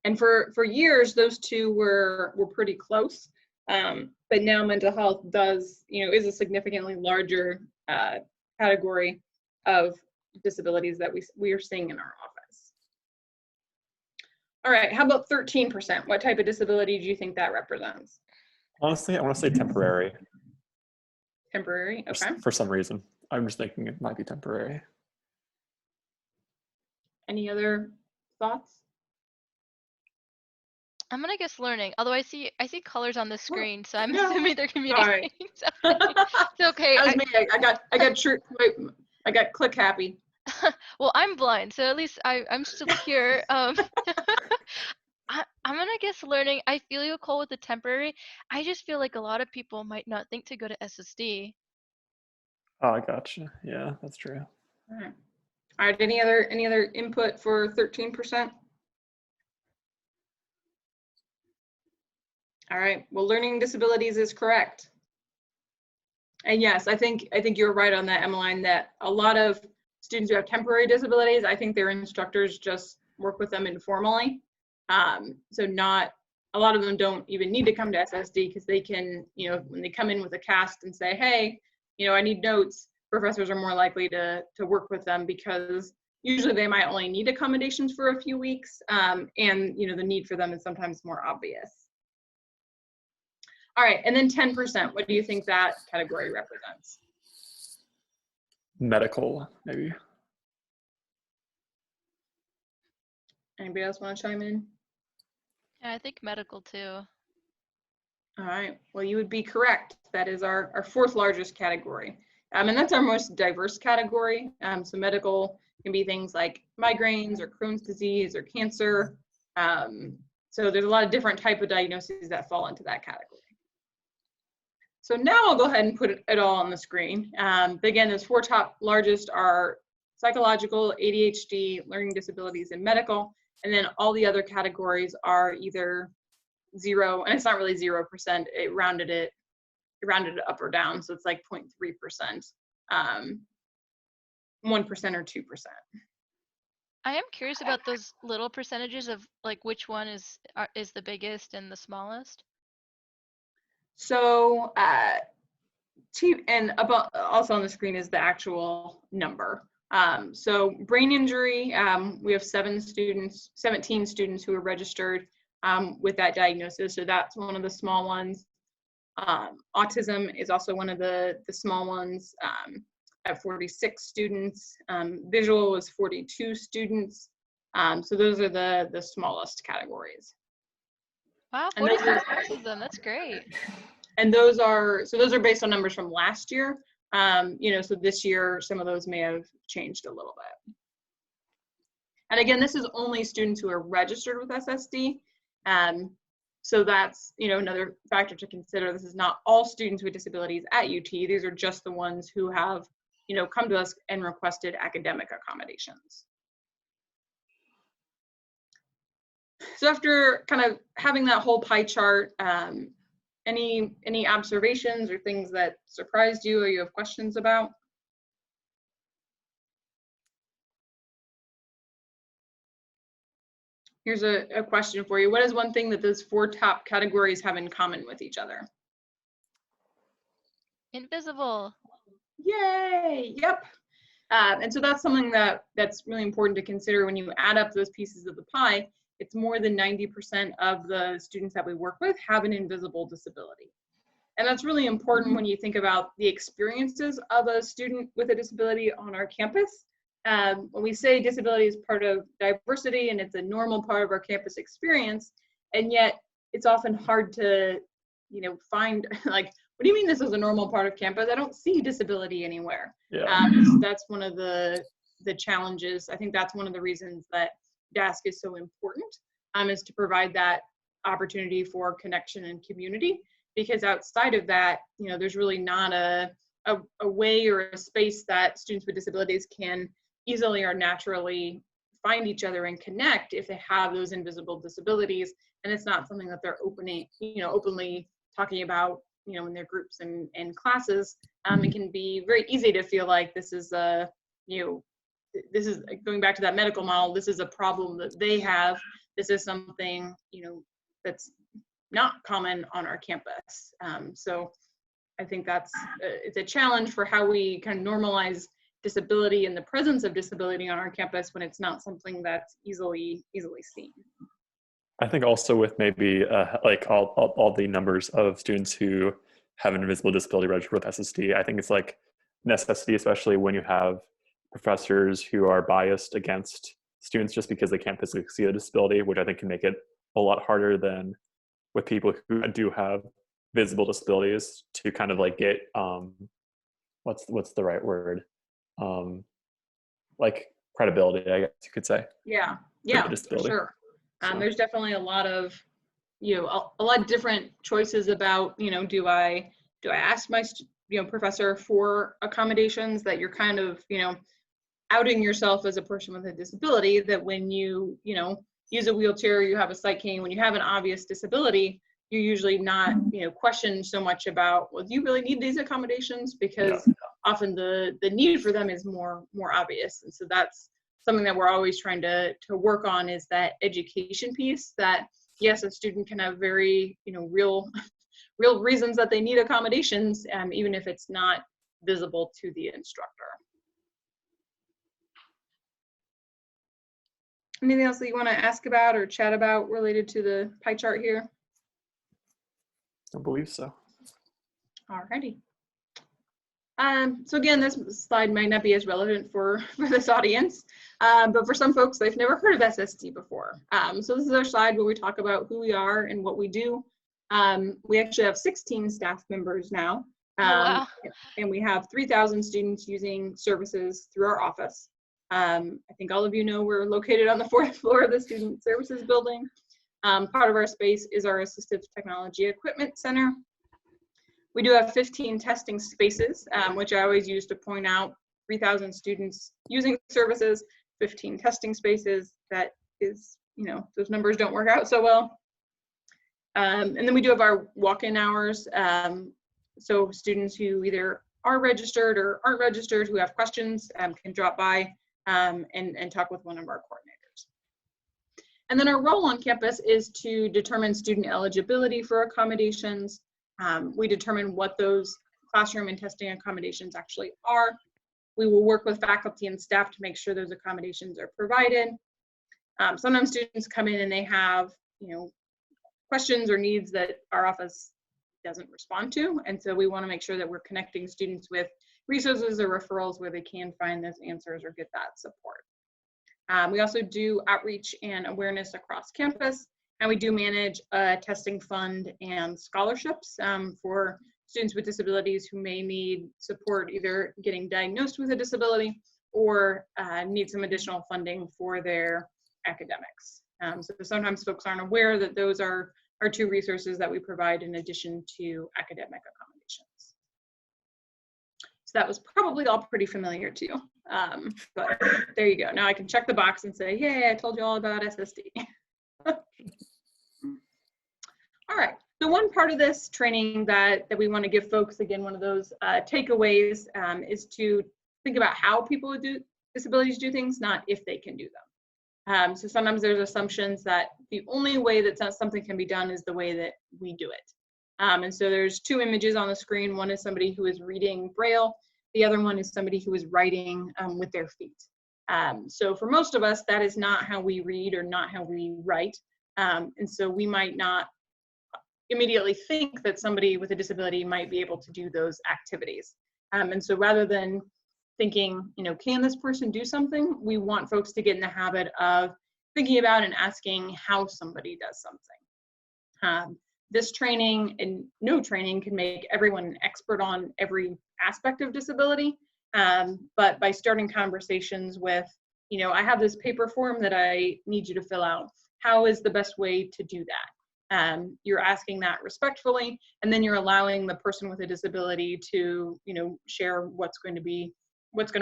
Speaker 3: And for years, those two were pretty close. But now mental health is a significantly larger category of disabilities that we are seeing in our office. All right, how about 13%? What type of disability do you think that represents?
Speaker 4: Honestly, I want to say temporary.
Speaker 3: Temporary, okay.
Speaker 4: For some reason. I'm just thinking it might be temporary.
Speaker 3: Any other thoughts?
Speaker 1: I'm gonna guess learning. Although I see colors on the screen, so I'm
Speaker 3: Yeah.
Speaker 1: assuming they're communicating.
Speaker 3: Sorry.
Speaker 1: It's okay.
Speaker 3: That was me. I got click happy.
Speaker 1: Well, I'm blind, so at least I'm still here. I'm gonna guess learning. I feel you, Cole, with the temporary. I just feel like a lot of people might not think to go to SSD.
Speaker 4: Oh, I gotcha. Yeah, that's true.
Speaker 3: All right. Any other input for 13%? All right. Well, learning disabilities is correct. And yes, I think you're right on that, Emmeline, that a lot of students who have temporary disabilities, I think their instructors just work with them informally. So not a lot of them don't even need to come to SSD because they can, when they come in with a cast and say, hey, I need notes, professors are more likely to work with them because usually they might only need accommodations for a few weeks, and the need for them is sometimes more obvious. All right, and then 10%, what do you think that category represents?
Speaker 4: Medical, maybe.
Speaker 3: Anybody else want to chime in?
Speaker 1: Yeah, I think medical too.
Speaker 3: All right, well, you would be correct. That is our fourth largest category. And that's our most diverse category. So medical can be things like migraines or Crohn's disease or cancer. So there's a lot of different type of diagnoses that fall into that category. So now I'll go ahead and put it all on the screen. But again, those four top largest are psychological, ADHD, learning disabilities, and medical. And then all the other categories are either 0, and it's not really 0%. It rounded it up or down, so it's like 0.3%, 1% or 2%.
Speaker 1: I am curious about those little percentages of like which one is the biggest and the smallest.
Speaker 3: So And about also on the screen is the actual number. So brain injury, we have 17 students who are registered with that diagnosis. So that's one of the small ones. Autism is also one of the small ones at 46 students. Visual was 42 students. So those are the smallest categories.
Speaker 1: Wow,
Speaker 3: And those
Speaker 1: 46
Speaker 3: are-
Speaker 1: autism. That's great.
Speaker 3: And those are based on numbers from last year. So this year, some of those may have changed a little bit. And again, this is only students who are registered with SSD. So that's, another factor to consider. This is not all students with disabilities at UT. These are just the ones who have, come to us and requested academic accommodations. So after kind of having that whole pie chart, any observations or things that surprised you or you have questions about? Here's a question for you. What is one thing that those 4 top categories have in common with each other?
Speaker 1: Invisible.
Speaker 3: Yay! Yep. And so that's something that's really important to consider when you add up those pieces of the pie. It's more than 90% of the students that we work with have an invisible disability. And that's really important when you think about the experiences of a student with a disability on our campus. When we say disability is part of diversity and it's a normal part of our campus experience, and yet it's often hard to, find like, what do you mean this is a normal part of campus? I don't see disability anywhere.
Speaker 4: Yeah.
Speaker 3: So that's one of the challenges. I think that's one of the reasons that DASC is so important, is to provide that opportunity for connection and community. Because outside of that, there's really not a way or a space that students with disabilities can easily or naturally find each other and connect if they have those invisible disabilities. And it's not something that they're openly talking about, in their groups and classes. It can be very easy to feel like this is this is going back to that medical model. This is a problem that they have. This is something, that's not common on our campus. So I think it's a challenge for how we kind of normalize disability and the presence of disability on our campus when it's not something that's easily seen.
Speaker 4: I think also with maybe like all the numbers of students who have an invisible disability registered with SSD, I think it's like necessity, especially when you have professors who are biased against students just because they can't physically see a disability, which I think can make it a lot harder than with people who do have visible disabilities to kind of like get what's the right word, like credibility, I guess you could say.
Speaker 3: Yeah, for sure. There's definitely a lot of a lot of different choices about do I ask my professor for accommodations, that you're kind of outing yourself as a person with a disability, that when you use a wheelchair, you have a sight cane, when you have an obvious disability, you're usually not, questioned so much about, well, do you really need these accommodations? Because often the need for them is more obvious. And so that's something that we're always trying to work on, is that education piece, that yes, a student can have very, real reasons that they need accommodations, even if it's not visible to the instructor. Anything else that you want to ask about or chat about related to the pie chart here?
Speaker 4: I believe so.
Speaker 3: Alrighty. So again, this slide might not be as relevant for this audience, but for some folks, they've never heard of SSD before. So this is our slide where we talk about who we are and what we do. We actually have 16 staff members now,
Speaker 1: Wow.
Speaker 3: and we have 3,000 students using services through our office. I think all of you know we're located on the 4th floor of the Student Services Building. Part of our space is our Assistive Technology Equipment Center. We do have 15 testing spaces, which I always use to point out 3,000 students using services, 15 testing spaces. That is, those numbers don't work out so well. And then we do have our walk-in hours. So students who either are registered or aren't registered, who have questions, can drop by and talk with one of our coordinators. And then our role on campus is to determine student eligibility for accommodations. We determine what those classroom and testing accommodations actually are. We will work with faculty and staff to make sure those accommodations are provided. Sometimes students come in and they have, questions or needs that our office doesn't respond to. And so we want to make sure that we're connecting students with resources or referrals where they can find those answers or get that support. We also do outreach and awareness across campus, and we do manage a testing fund and scholarships for students with disabilities who may need support either getting diagnosed with a disability or need some additional funding for their academics. So sometimes folks aren't aware that those are two resources that we provide in addition to academic accommodations. So that was probably all pretty familiar to you, but there you go. Now I can check the box and say, yay, I told you all about SSD. All right, so one part of this training that we want to give folks, again, one of those takeaways is to think about how people with disabilities do things, not if they can do them. So sometimes there's assumptions that the only way that something can be done is the way that we do it. And so there's two images on the screen. One is somebody who is reading Braille. The other one is somebody who is writing with their feet. So for most of us, that is not how we read or not how we write. And so we might not immediately think that somebody with a disability might be able to do those activities. And so rather than thinking, can this person do something? We want folks to get in the habit of thinking about and asking how somebody does something. This training and no training can make everyone an expert on every aspect of disability. But by starting conversations with, I have this paper form that I need you to fill out. How is the best way to do that? You're asking that respectfully, and then you're allowing the person with a disability to, share what's going to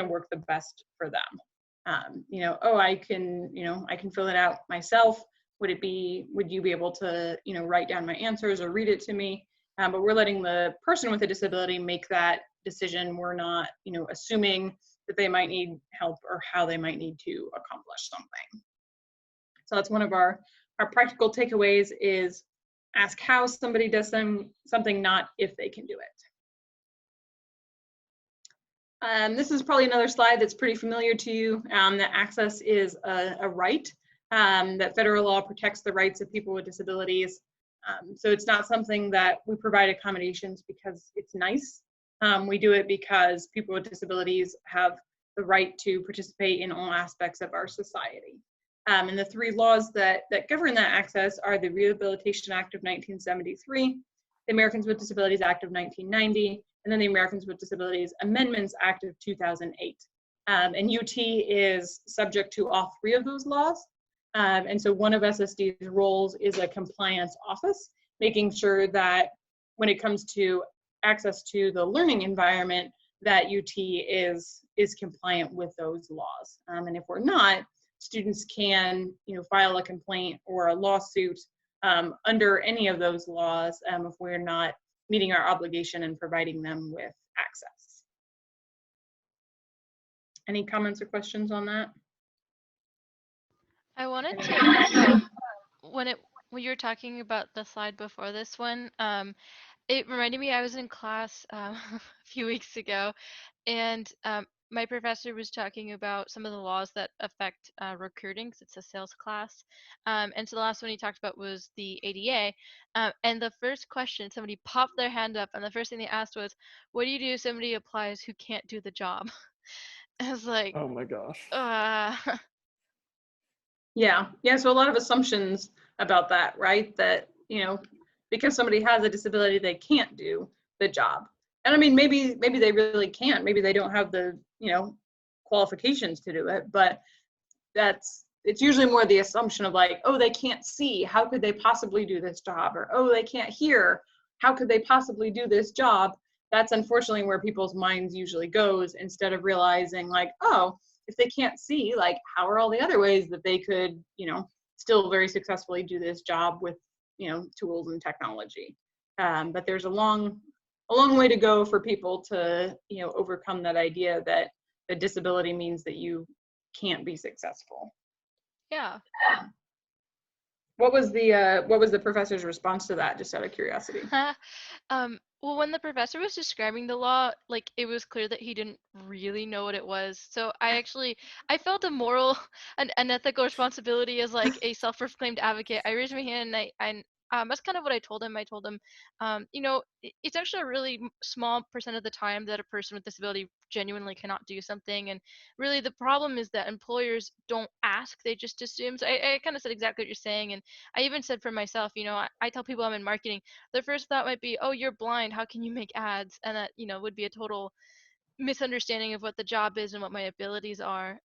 Speaker 3: work the best for them. Oh, I can fill it out myself. Would you be able to, write down my answers or read it to me? But we're letting the person with a disability make that decision. We're not, assuming that they might need help or how they might need to accomplish something. So that's one of our practical takeaways is ask how somebody does something, not if they can do it. This is probably another slide that's pretty familiar to you, that access is a right, that federal law protects the rights of people with disabilities. So it's not something that we provide accommodations because it's nice. We do it because people with disabilities have the right to participate in all aspects of our society. And the three laws that govern that access are the Rehabilitation Act of 1973, the Americans with Disabilities Act of 1990, and then the Americans with Disabilities Amendments Act of 2008. And UT is subject to all three of those laws. And so one of SSD's roles is a compliance office, making sure that when it comes to access to the learning environment, that UT is compliant with those laws. And if we're not, students can, file a complaint or a lawsuit under any of those laws if we're not meeting our obligation and providing them with access. Any comments or questions on that?
Speaker 1: I wanted to when you were talking about the slide before this one, it reminded me I was in class a few weeks ago, and my professor was talking about some of the laws that affect recruiting, because it's a sales class. And so the last one he talked about was the ADA. And the first question, somebody popped their hand up, and the first thing they asked was, what do you do if somebody applies who can't do the job? I was like,
Speaker 4: Oh my gosh.
Speaker 3: Yeah, so a lot of assumptions about that, right? That, because somebody has a disability, they can't do the job. And I mean, maybe they really can't. Maybe they don't have the, qualifications to do it, but it's usually more the assumption of like, oh, they can't see, how could they possibly do this job? Or, oh, they can't hear, how could they possibly do this job? That's unfortunately where people's minds usually goes, instead of realizing like, oh, if they can't see, like, how are all the other ways that they could, still very successfully do this job with, tools and technology. But there's a long way to go for people to, overcome that idea that the disability means that you can't be successful.
Speaker 1: Yeah.
Speaker 3: What was the professor's response to that, just out of curiosity?
Speaker 1: Well, when the professor was describing the law, like it was clear that he didn't really know what it was. So I felt a moral, an ethical responsibility as like a self-proclaimed advocate. I raised my hand and that's kind of what I told him. I told him, it's actually a really small percent of the time that a person with disability genuinely cannot do something. And really the problem is that employers don't ask, they just assume. So I kind of said exactly what you're saying. And I even said for myself, I tell people I'm in marketing, their first thought might be, oh, you're blind, how can you make ads? And that, would be a total misunderstanding of what the job is and what my abilities are.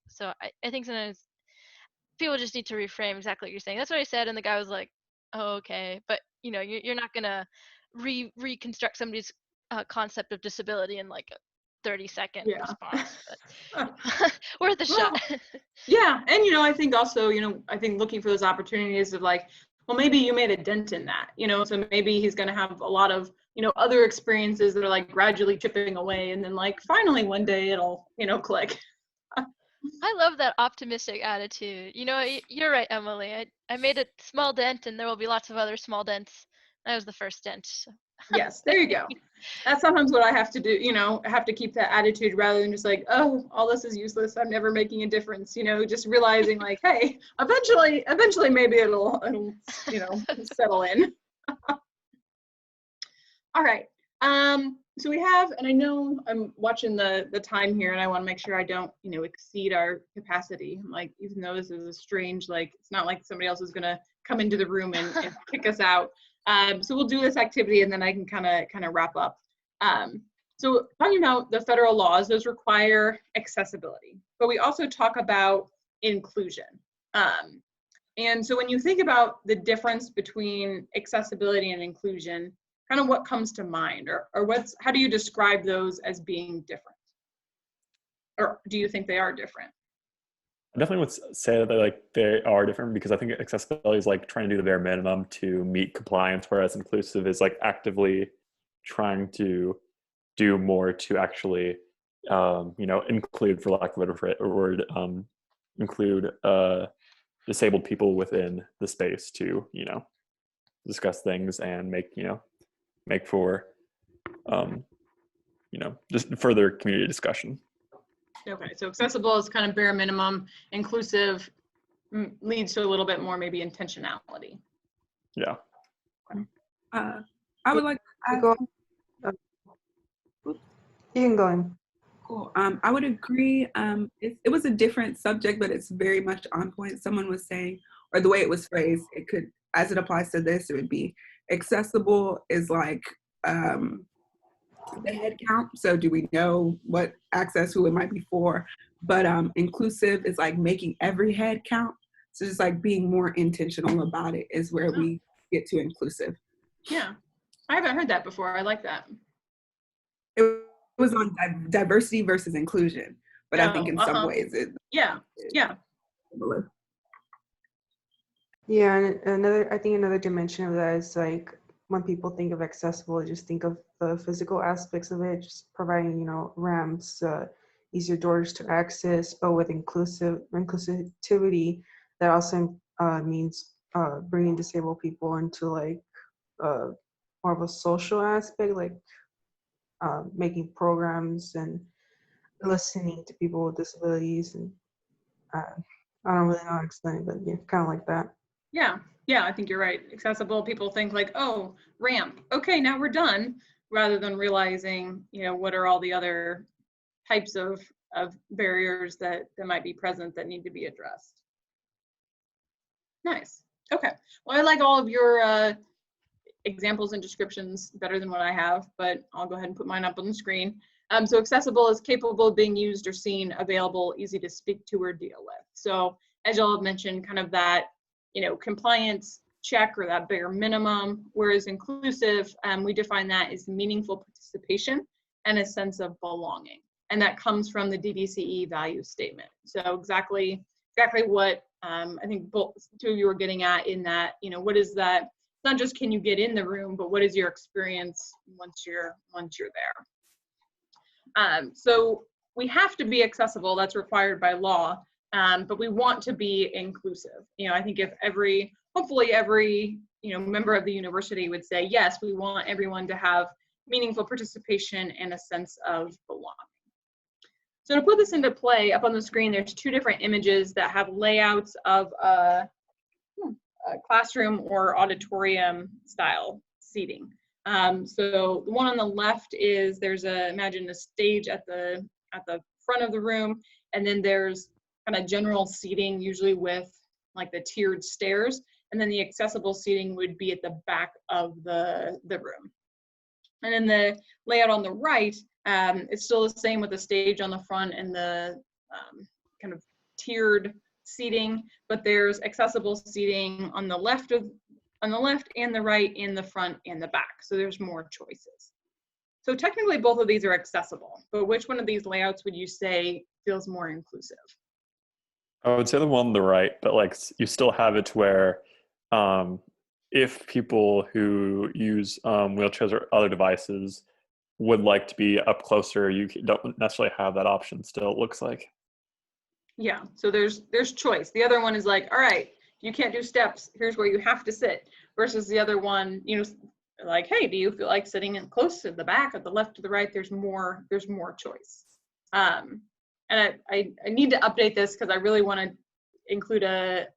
Speaker 1: So I think sometimes people just need to reframe exactly what you're saying. That's what I said, and the guy was like, oh, okay. But, you're not going to reconstruct somebody's concept of disability in like a 30-second
Speaker 3: Yeah.
Speaker 1: response. But worth a
Speaker 3: Well,
Speaker 1: shot.
Speaker 3: yeah, and I think also, I think looking for those opportunities of like, well, maybe you made a dent in that, so maybe he's going to have a lot of, other experiences that are like gradually chipping away, and then like finally one day it'll, click.
Speaker 1: I love that optimistic attitude. You're right, Emily. I made a small dent, and there will be lots of other small dents. That was the first dent. So.
Speaker 3: Yes, there you go. That's sometimes what I have to do, I have to keep that attitude rather than just like, oh, all this is useless, I'm never making a difference, just realizing like, hey, eventually maybe it'll settle in. All right. So we have, and I know I'm watching the time here, and I want to make sure I don't, exceed our capacity. Like, even though this is a strange, like, it's not like somebody else is going to come into the room and kick us out. So we'll do this activity, and then I can kind of wrap up. So talking about the federal laws, those require accessibility, but we also talk about inclusion. And so when you think about the difference between accessibility and inclusion, kind of what comes to mind, or how do you describe those as being different? Or do you think they are different?
Speaker 4: I definitely would say that they are different, because I think accessibility is like trying to do the bare minimum to meet compliance, whereas inclusive is like actively trying to do more to actually, include, for lack of a better word, include disabled people within the space to, discuss things and make for, just further community discussion.
Speaker 3: Okay, so accessible is kind of bare minimum. Inclusive leads to a little bit more maybe intentionality.
Speaker 4: Yeah.
Speaker 5: I would like to
Speaker 2: Go. You can go in.
Speaker 5: Cool. I would agree. It was a different subject, but it's very much on point. Someone was saying, or the way it was phrased, it could, as it applies to this, it would be accessible is like the head count. So do we know what access, who it might be for? But inclusive is like making every head count. So just like being more intentional about it is where we get to inclusive.
Speaker 3: Yeah, I haven't heard that before. I like that.
Speaker 5: It was on diversity versus inclusion, but I think in some ways it.
Speaker 3: Yeah.
Speaker 2: Yeah, and I think another dimension of that is like when people think of accessible, just think of the physical aspects of it, just providing, ramps, easier doors to access, but with inclusivity, that also means bringing disabled people into like more of a social aspect, like making programs and listening to people with disabilities, and I don't really know how to explain it, but yeah, kind of like that.
Speaker 3: Yeah, I think you're right. Accessible, people think like, oh, ramp, okay, now we're done, rather than realizing, what are all the other types of barriers that might be present that need to be addressed. Nice. Okay. Well, I like all of your examples and descriptions better than what I have, but I'll go ahead and put mine up on the screen. So accessible is capable of being used or seen, available, easy to speak to or deal with. So as y'all have mentioned, kind of that, compliance check or that bare minimum, whereas inclusive, we define that as meaningful participation and a sense of belonging. And that comes from the DDCE value statement. So exactly what I think both two of you were getting at in that, what is that? It's not just can you get in the room, but what is your experience once you're there? So we have to be accessible, that's required by law, but we want to be inclusive. I think if hopefully every member of the university would say, yes, we want everyone to have meaningful participation and a sense of belonging. So to put this into play, up on the screen, there's two different images that have layouts of a classroom or auditorium style seating. So the one on the left is imagine a stage at the front of the room, and then there's kind of general seating, usually with like the tiered stairs, and then the accessible seating would be at the back of the room. And then the layout on the right, it's still the same with the stage on the front and the kind of tiered seating, but there's accessible seating on the left and the right, in the front and the back. So there's more choices. So technically both of these are accessible, but which one of these layouts would you say feels more inclusive?
Speaker 4: I would say the one on the right, but like you still have it to where if people who use wheelchairs or other devices would like to be up closer, you don't necessarily have that option still, it looks like.
Speaker 3: Yeah, so there's choice. The other one is like, all right, you can't do steps, here's where you have to sit, versus the other one, like, hey, do you feel like sitting in close to the back, at the left, to the right? There's more choice. And I need to update this because I really want to include a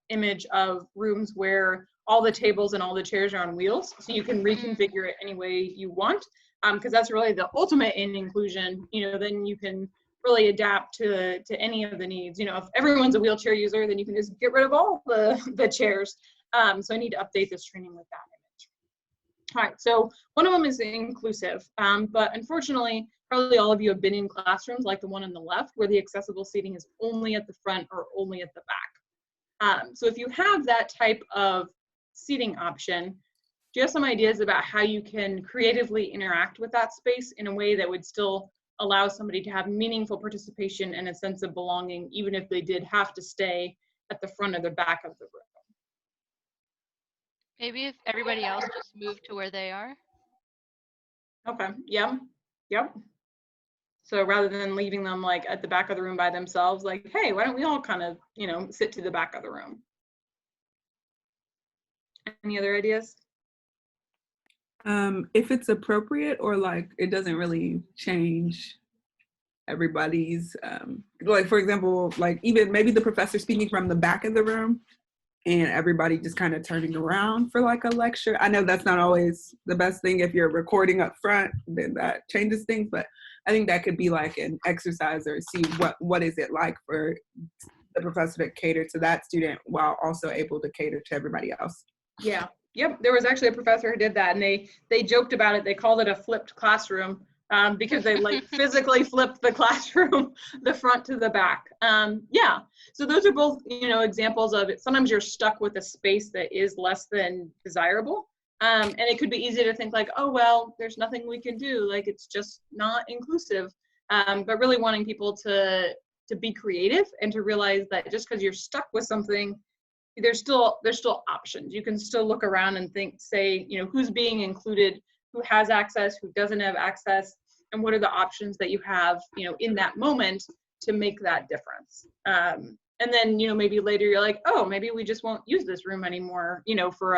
Speaker 3: image of rooms where all the tables and all the chairs are on wheels, so you can reconfigure it any way you want, because that's really the ultimate in inclusion. Then you can really adapt to any of the needs. If everyone's a wheelchair user, then you can just get rid of all the chairs. So I need to update this training with that image. All right, so one of them is inclusive, but unfortunately, probably all of you have been in classrooms like the one on the left where the accessible seating is only at the front or only at the back. So if you have that type of seating option, do you have some ideas about how you can creatively interact with that space in a way that would still allow somebody to have meaningful participation and a sense of belonging, even if they did have to stay at the front or the back of the room?
Speaker 1: Maybe if everybody else just moved to where they are.
Speaker 3: Okay, yeah, yep. So rather than leaving them like at the back of the room by themselves, like, hey, why don't we all kind of, sit to the back of the room? Any other ideas?
Speaker 5: If it's appropriate, or like it doesn't really change everybody's, like for example, like even maybe the professor speaking from the back of the room and everybody just kind of turning around for like a lecture. I know that's not always the best thing. If you're recording up front, then that changes things, but I think that could be like an exercise, or see what is it like for the professor to cater to that student while also able to cater to everybody else.
Speaker 3: Yeah, yep. There was actually a professor who did that, and they joked about it. They called it a flipped classroom, because they like physically flipped the classroom, the front to the back. Yeah, so those are both, examples of it. Sometimes you're stuck with a space that is less than desirable. And it could be easy to think like, oh, well, there's nothing we can do. Like, it's just not inclusive. But really wanting people to be creative and to realize that just because you're stuck with something, there's still options. You can still look around and say, who's being included, who has access, who doesn't have access, and what are the options that you have, in that moment to make that difference. And then, maybe later you're like, oh, maybe we just won't use this room anymore, for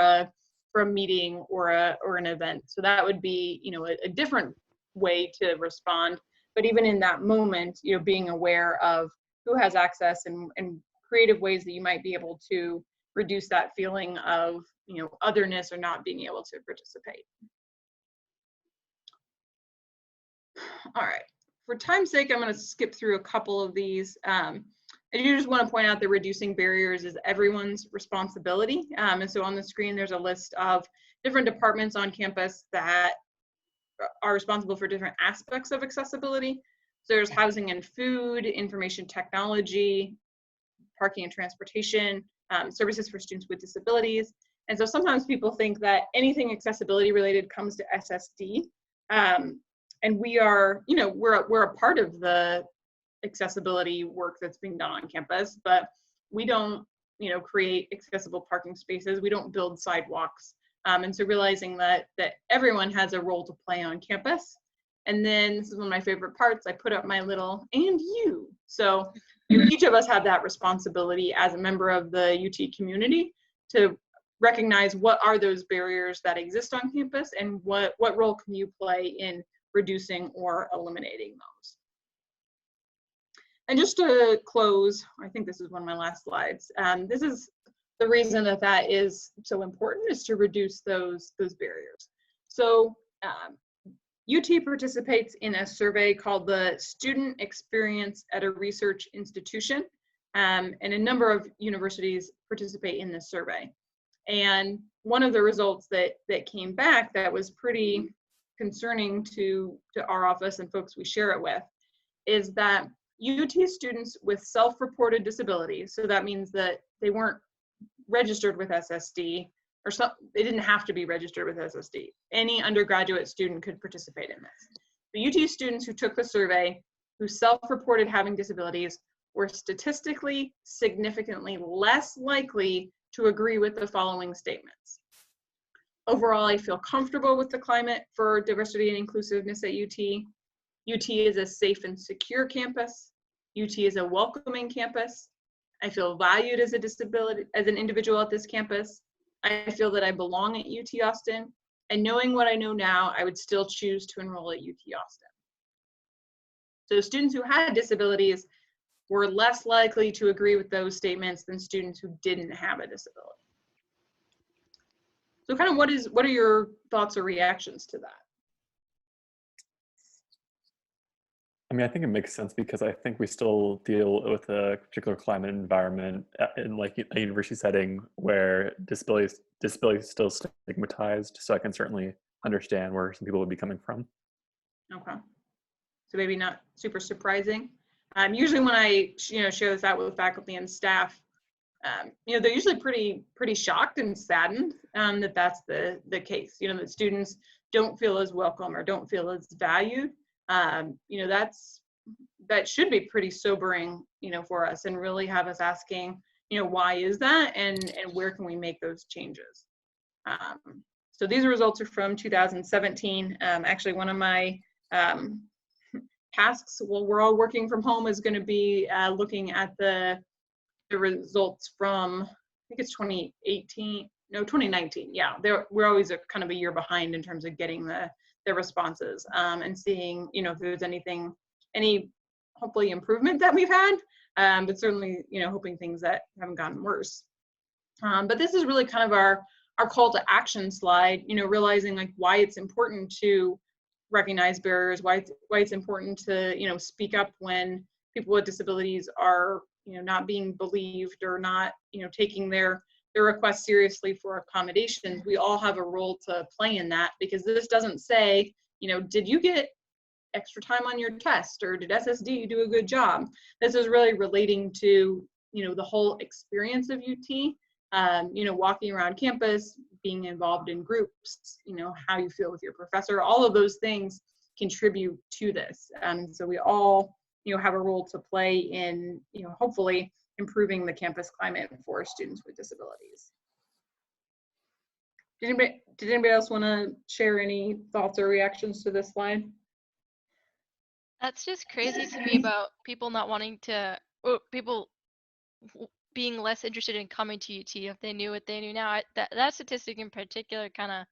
Speaker 3: a meeting or an event. So that would be, a different way to respond. But even in that moment, being aware of who has access and creative ways that you might be able to reduce that feeling of, otherness or not being able to participate. All right, for time's sake, I'm going to skip through a couple of these. I do just want to point out that reducing barriers is everyone's responsibility. And so on the screen, there's a list of different departments on campus that are responsible for different aspects of accessibility. So there's housing and food, information technology, parking and transportation, services for students with disabilities. And so sometimes people think that anything accessibility related comes to SSD. And we are, we're a part of the accessibility work that's being done on campus, but we don't, create accessible parking spaces. We don't build sidewalks. And so realizing that everyone has a role to play on campus. And then this is one of my favorite parts. I put up my little "and you." So each of us have that responsibility as a member of the UT community to recognize what are those barriers that exist on campus and what role can you play in reducing or eliminating those. And just to close, I think this is one of my last slides. This is the reason that is so important, is to reduce those barriers. So UT participates in a survey called the Student Experience at a Research Institution, and a number of universities participate in this survey. And one of the results that came back that was pretty concerning to our office and folks we share it with is that UT students with self-reported disabilities, so that means that they weren't registered with SSD, or they didn't have to be registered with SSD. Any undergraduate student could participate in this. The UT students who took the survey, who self-reported having disabilities, were statistically significantly less likely to agree with the following statements. Overall, I feel comfortable with the climate for diversity and inclusiveness at UT. UT is a safe and secure campus. UT is a welcoming campus. I feel valued as an individual at this campus. I feel that I belong at UT Austin. And knowing what I know now, I would still choose to enroll at UT Austin. So students who had disabilities were less likely to agree with those statements than students who didn't have a disability. So kind of what are your thoughts or reactions to that?
Speaker 4: I mean, I think it makes sense because I think we still deal with a particular climate environment in like a university setting where disability is still stigmatized. So I can certainly understand where some people would be coming from. Okay.
Speaker 3: So maybe not super surprising. Usually when I share this out with faculty and staff, they're usually pretty shocked and saddened that that's the case. That students don't feel as welcome or don't feel as valued. That should be pretty sobering, for us, and really have us asking, why is that, and where can we make those changes? So these results are from 2017. Actually, one of my tasks while we're all working from home is going to be looking at the results from, I think it's 2019. Yeah, we're always kind of a year behind in terms of getting the responses, and seeing if there's any hopefully improvement that we've had, but certainly hoping things that haven't gotten worse. But this is really kind of our call to action slide, realizing like why it's important to recognize barriers, why it's important to speak up when people with disabilities are not being believed or not taking their requests seriously for accommodations. We all have a role to play in that, because this doesn't say did you get extra time on your test, or did SSD do a good job? This is really relating to the whole experience of UT, walking around campus, being involved in groups, how you feel with your professor. All of those things contribute to this, and so we all have a role to play in hopefully improving the campus climate for students with disabilities. Did anybody else want to share any thoughts or reactions to this slide?
Speaker 1: That's just crazy to me about people not wanting to, or people being less interested in coming to UT if they knew what they knew now. That statistic in particular kind of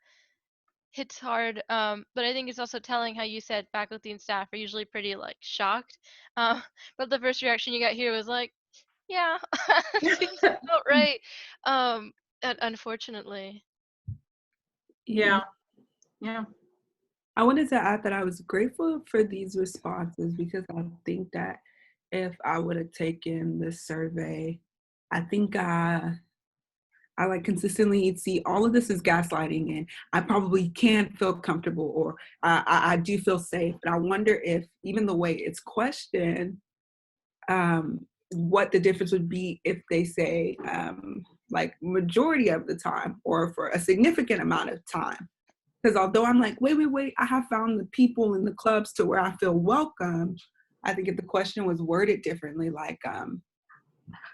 Speaker 1: hits hard, but I think it's also telling how you said faculty and staff are usually pretty like shocked, but the first reaction you got here was like, yeah, seems about right, unfortunately.
Speaker 3: Yeah.
Speaker 5: I wanted to add that I was grateful for these responses, because I think that if I would have taken this survey, I think I like consistently see all of this is gaslighting, and I probably can feel comfortable, or I do feel safe. But I wonder if even the way it's questioned, what the difference would be if they say like majority of the time, or for a significant amount of time. Because although I'm like, wait, I have found the people in the clubs to where I feel welcome, I think if the question was worded differently, like,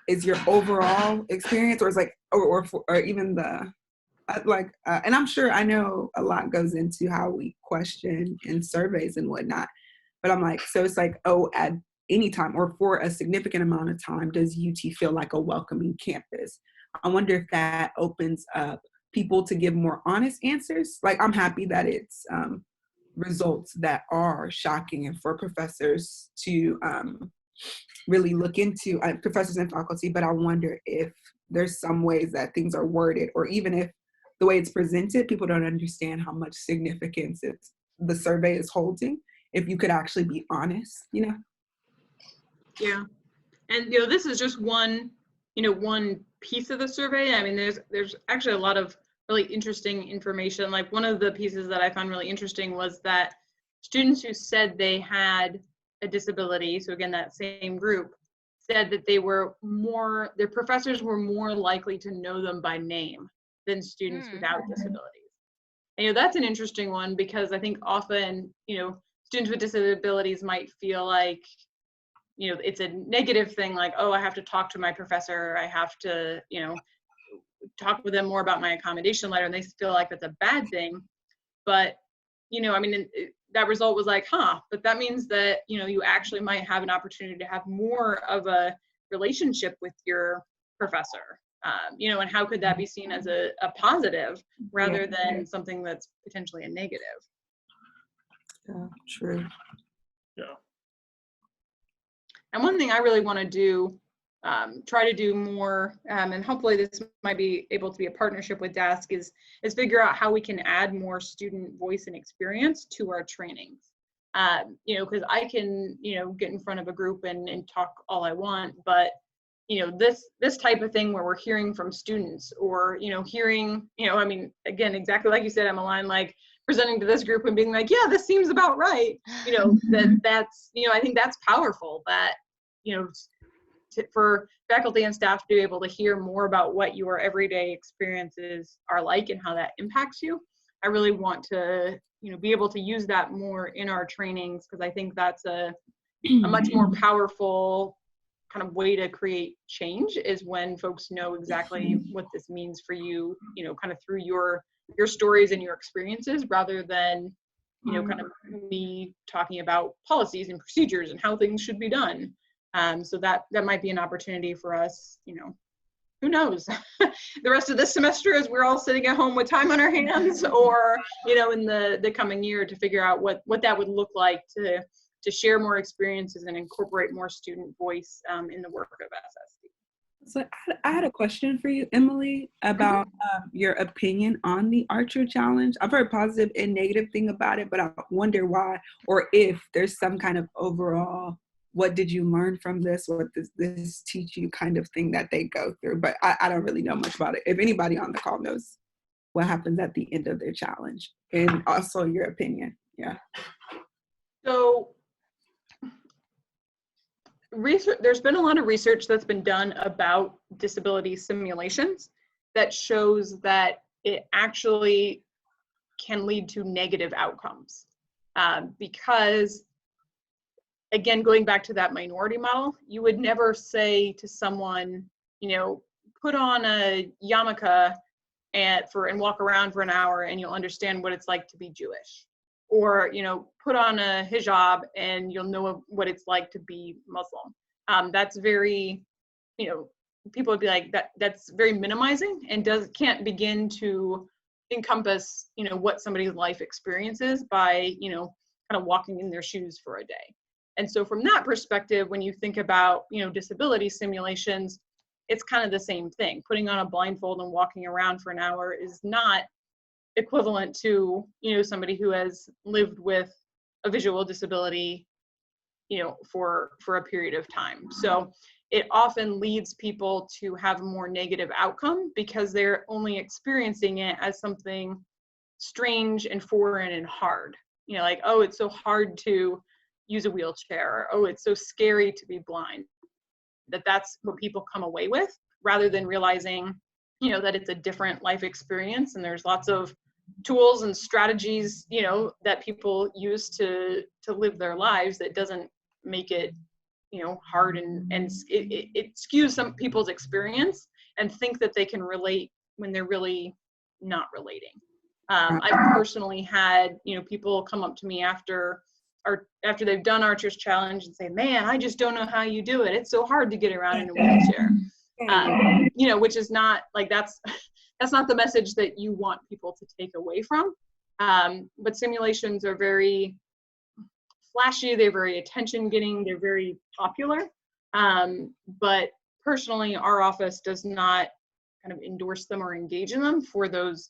Speaker 5: is your overall experience, or is like, or even the, and I'm sure I know a lot goes into how we question in surveys and whatnot, but I'm like, so it's like, oh, at any time or for a significant amount of time, does UT feel like a welcoming campus? I wonder if that opens up people to give more honest answers. Like, I'm happy that it's results that are shocking, and for professors to really look into, professors and faculty, but I wonder if there's some ways that things are worded, or even if the way it's presented, people don't understand how much significance the survey is holding, if you could actually be honest, you know?
Speaker 3: Yeah. And, you know, this is just one, you know, one piece of the survey. I mean, there's actually a lot of really interesting information. Like, one of the pieces that I found really interesting was that students who said they had a disability, so again, that same group, said that their professors were more likely to know them by name than students without disabilities. And, you know, that's an interesting one, because I think often, you know, students with disabilities might feel like, you know, it's a negative thing, like, oh, I have to talk to my professor, I have to, you know, talk with them more about my accommodation letter, and they feel like that's a bad thing. But, you know, I mean, that result was like, but that means that, you know, you actually might have an opportunity to have more of a relationship with your professor, you know, and how could that be seen as a positive rather than something that's potentially a negative?
Speaker 5: Yeah, true.
Speaker 4: Yeah.
Speaker 3: And one thing I really want to do, try to do more, and hopefully this might be able to be a partnership with DASC, is figure out how we can add more student voice and experience to our trainings. You know, because I can, you know, get in front of a group and talk all I want, but, you know, this type of thing where we're hearing from students, or, you know, hearing, you know, I mean, again, exactly like you said, Emmeline, like presenting to this group and being like, yeah, this seems about right. You know, that's, you know, I think that's powerful, that, you know, for faculty and staff to be able to hear more about what your everyday experiences are like and how that impacts you. I really want to, you know, be able to use that more in our trainings, because I think that's a much more powerful kind of way to create change, is when folks know exactly what this means for you, you know, kind of through your stories and your experiences, rather than, you know, kind of me talking about policies and procedures and how things should be done. So that might be an opportunity for us, you know, who knows, the rest of this semester, as we're all sitting at home with time on our hands, or, you know, in the coming year, to figure out what that would look like to share more experiences and incorporate more student voice in the work of SSD.
Speaker 5: So I had a question for you, Emily, about your opinion on the Archer Challenge. I've heard positive and negative thing about it, but I wonder why, or if there's some kind of overall, what did you learn from this? What does this teach you kind of thing that they go through? But I don't really know much about it. If anybody on the call knows what happens at the end of their challenge, and also your opinion. Yeah.
Speaker 3: So research, there's been a lot of research that's been done about disability simulations that shows that it actually can lead to negative outcomes, because, again, going back to that minority model, you would never say to someone, you know, put on a yarmulke and walk around for an hour and you'll understand what it's like to be Jewish. Or, you know, put on a hijab and you'll know what it's like to be Muslim. That's very, you know, people would be like, that's very minimizing, and can't begin to encompass, you know, what somebody's life experience is by, you know, kind of walking in their shoes for a day. And so from that perspective, when you think about, you know, disability simulations, it's kind of the same thing. Putting on a blindfold and walking around for an hour is not equivalent to, you know, somebody who has lived with a visual disability, you know, for a period of time. So it often leads people to have a more negative outcome, because they're only experiencing it as something strange and foreign and hard. You know, like, oh, it's so hard to use a wheelchair, or, oh, it's so scary to be blind. That's what people come away with, rather than realizing, you know, that it's a different life experience, and there's lots of tools and strategies, you know, that people use to live their lives, that doesn't make it, you know, hard, and it skews some people's experience and think that they can relate when they're really not relating. I've personally had, you know, people come up to me after they've done Archer's Challenge and say, man, I just don't know how you do it. It's so hard to get around in a wheelchair. You know, which is not like, that's not the message that you want people to take away from. But simulations are very flashy, they're very attention getting, they're very popular. But personally, our office does not kind of endorse them or engage in them for those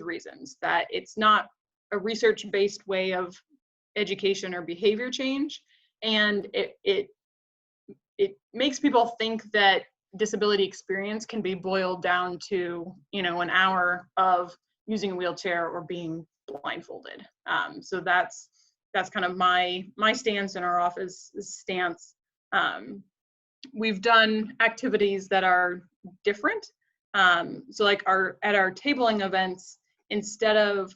Speaker 3: reasons, that it's not a research-based way of education or behavior change, and it makes people think that disability experience can be boiled down to, you know, an hour of using a wheelchair or being blindfolded. So that's kind of my stance and our office's stance. We've done activities that are different. So like at our tabling events, instead of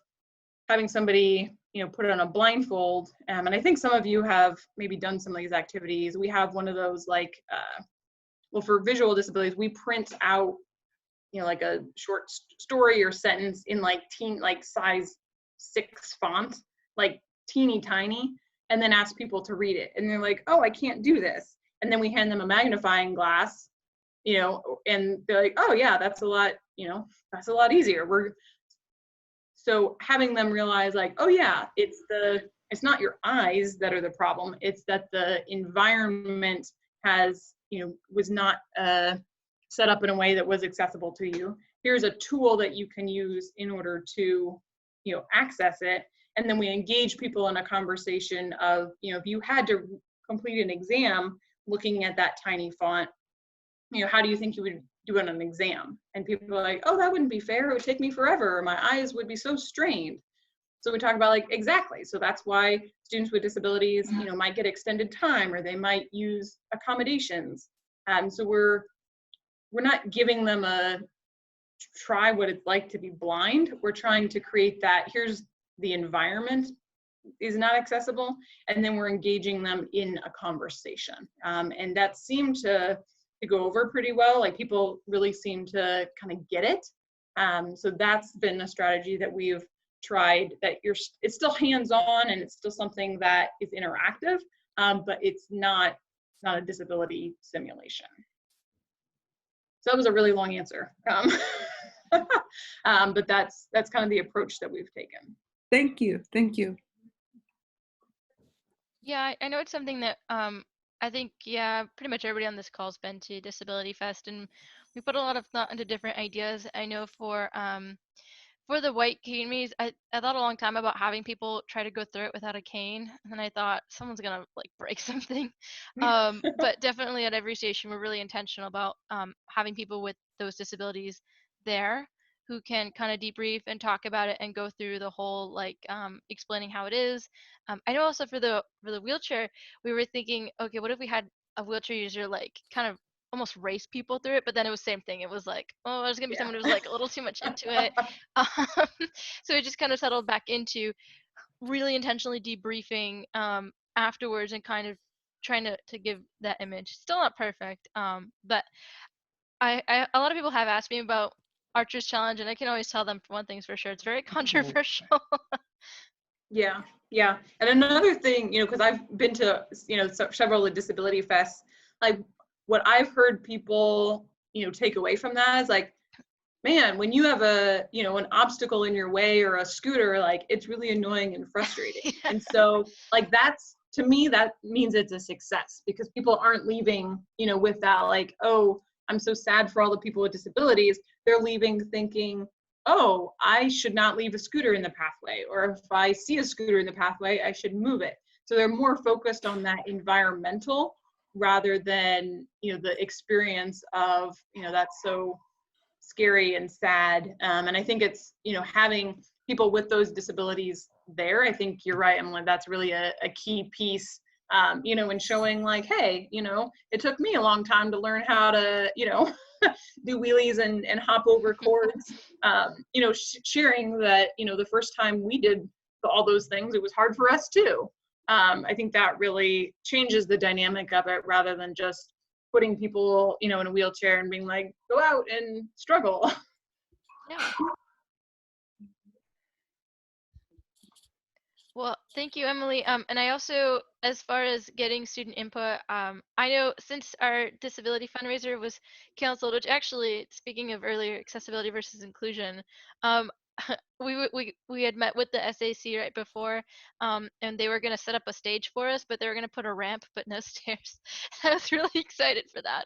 Speaker 3: having somebody, you know, put on a blindfold, and I think some of you have maybe done some of these activities, we have one of those, like, well, for visual disabilities, we print out, you know, like a short story or sentence in like size 6 font, like teeny tiny, and then ask people to read it. And they're like, oh, I can't do this. And then we hand them a magnifying glass, you know, and they're like, oh yeah, that's a lot, you know, that's a lot easier. So having them realize, like, oh yeah, it's not your eyes that are the problem, it's that the environment has, you know, was not set up in a way that was accessible to you. Here's a tool that you can use in order to, you know, access it. And then we engage people in a conversation of, you know, if you had to complete an exam looking at that tiny font, you know, how do you think you would do it on an exam? And people are like, oh, that wouldn't be fair, it would take me forever, my eyes would be so strained. So we talk about, like, exactly, so that's why students with disabilities, you know, might get extended time, or they might use accommodations. So we're not giving them a try what it's like to be blind. We're trying to create that, here's the environment is not accessible, and then we're engaging them in a conversation. And that seemed to go over pretty well. Like, people really seem to kind of get it. So that's been a strategy that we've tried, that it's still hands-on and it's still something that is interactive, but it's not a disability simulation. So that was a really long answer. But that's kind of the approach that we've taken.
Speaker 5: Thank you. Thank you.
Speaker 1: Yeah, I know it's something that I think, yeah, pretty much everybody on this call's been to Disability Fest, and we put a lot of thought into different ideas. I know for the white cane maze, I thought a long time about having people try to go through it without a cane, and I thought someone's gonna like break something. But definitely at every station, we're really intentional about having people with those disabilities there who can kind of debrief and talk about it and go through the whole, like, explaining how it is. I know also for the wheelchair, we were thinking, okay, what if we had a wheelchair user like kind of almost race people through it, but then it was same thing. It was like, oh, there's gonna be someone who's like a little too much into it. So it just kind of settled back into really intentionally debriefing afterwards and kind of trying to give that image. Still not perfect, but a lot of people have asked me about Archer's Challenge, and I can always tell them for one thing's for sure, it's very controversial.
Speaker 3: Yeah, yeah. And another thing, you know, because I've been to, you know, several of the disability fests, like, what I've heard people, you know, take away from that is like, man, when you have a, you know, an obstacle in your way or a scooter, like, it's really annoying and frustrating.
Speaker 1: Yeah.
Speaker 3: And so, like, that's, to me, that means it's a success, because people aren't leaving, you know, with that, like, oh, I'm so sad for all the people with disabilities. They're leaving thinking, oh, I should not leave a scooter in the pathway, or if I see a scooter in the pathway, I should move it. So they're more focused on that environmental rather than, you know, the experience of, you know, that's so scary and sad. And I think it's, you know, having people with those disabilities there, I think you're right, Emily, that's really a key piece, you know, in showing, like, hey, you know, it took me a long time to learn how to, you know, do wheelies and hop over cords, you know, sharing that, you know, the first time we did all those things, it was hard for us too. I think that really changes the dynamic of it, rather than just putting people, you know, in a wheelchair and being like, go out and struggle.
Speaker 1: Yeah. Well, thank you, Emily. And I also, as far as getting student input, I know since our disability fundraiser was canceled, which actually, speaking of earlier accessibility versus inclusion, um, we had met with the SAC right before, and they were going to set up a stage for us, but they were going to put a ramp, but no stairs. I was really excited for that.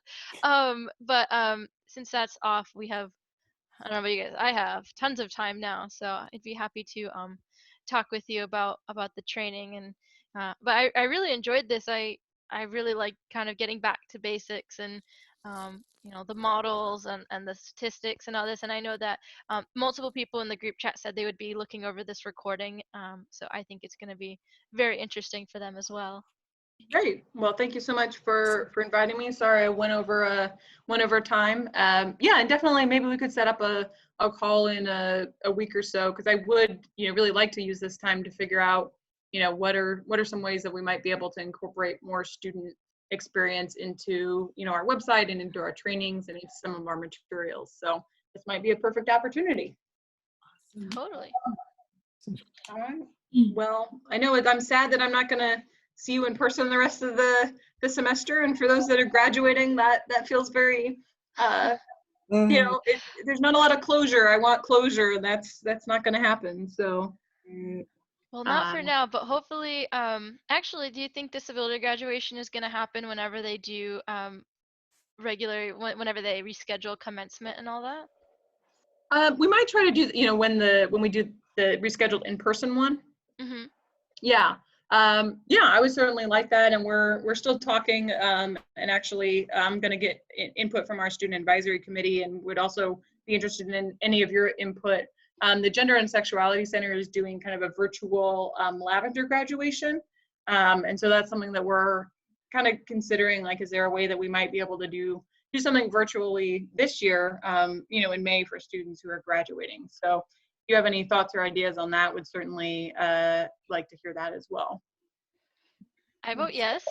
Speaker 1: But since that's off, we have, I don't know about you guys, I have tons of time now, so I'd be happy to talk with you about the training. And but I really enjoyed this. I really like kind of getting back to basics and you know, the models and the statistics and all this. And I know that multiple people in the group chat said they would be looking over this recording, so I think it's going to be very interesting for them as well.
Speaker 3: Great. Well, thank you so much for inviting me. Sorry I went over time. Yeah, and definitely maybe we could set up a call in a week or so, because I would, you know, really like to use this time to figure out, you know, what are some ways that we might be able to incorporate more student experience into, you know, our website and into our trainings and into some of our materials. So this might be a perfect opportunity.
Speaker 1: Totally.
Speaker 3: All right. Well, I know I'm sad that I'm not going to see you in person the rest of the semester, and for those that are graduating, that feels very you know, there's not a lot of closure. I want closure, and that's not going to happen. So
Speaker 1: Well, not for now, but hopefully, actually, do you think disability graduation is going to happen whenever they do whenever they reschedule commencement and all that?
Speaker 3: we might try to do, you know, when we do the rescheduled in-person one.
Speaker 1: Mm-hmm.
Speaker 3: Yeah. Yeah, I would certainly like that, and we're still talking, and actually I'm going to get input from our student advisory committee, and would also be interested in any of your input. The Gender and Sexuality Center is doing kind of a virtual lavender graduation, and so that's something that we're kind of considering, like, is there a way that we might be able to do something virtually this year, you know, in May for students who are graduating. So if you have any thoughts or ideas on that, would certainly like to hear that as well.
Speaker 1: I vote yes.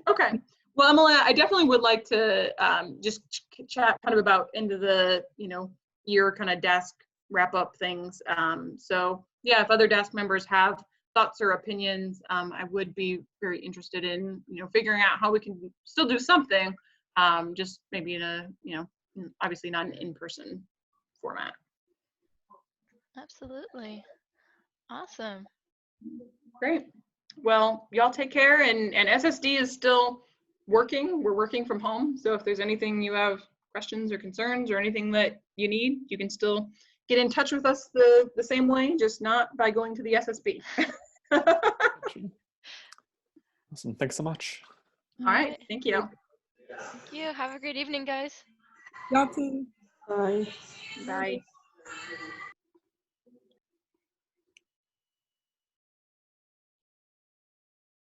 Speaker 3: Okay. Well, Emily, I definitely would like to just chat kind of about end of the, you know, year kind of DASC wrap up things. So yeah, if other DASC members have thoughts or opinions, I would be very interested in, you know, figuring out how we can still do something, just maybe in a, you know, obviously not an in-person format.
Speaker 1: Absolutely. Awesome.
Speaker 3: Great. Well, y'all take care, and SSD is still working. We're working from home. So if there's anything you have questions or concerns or anything that you need, you can still get in touch with us the same way, just not by going to the SSB.
Speaker 4: Awesome. Thanks so much.
Speaker 3: All right. Thank you.
Speaker 1: Thank you. Have a great evening, guys.
Speaker 5: Y'all too.
Speaker 2: Bye.
Speaker 3: Bye.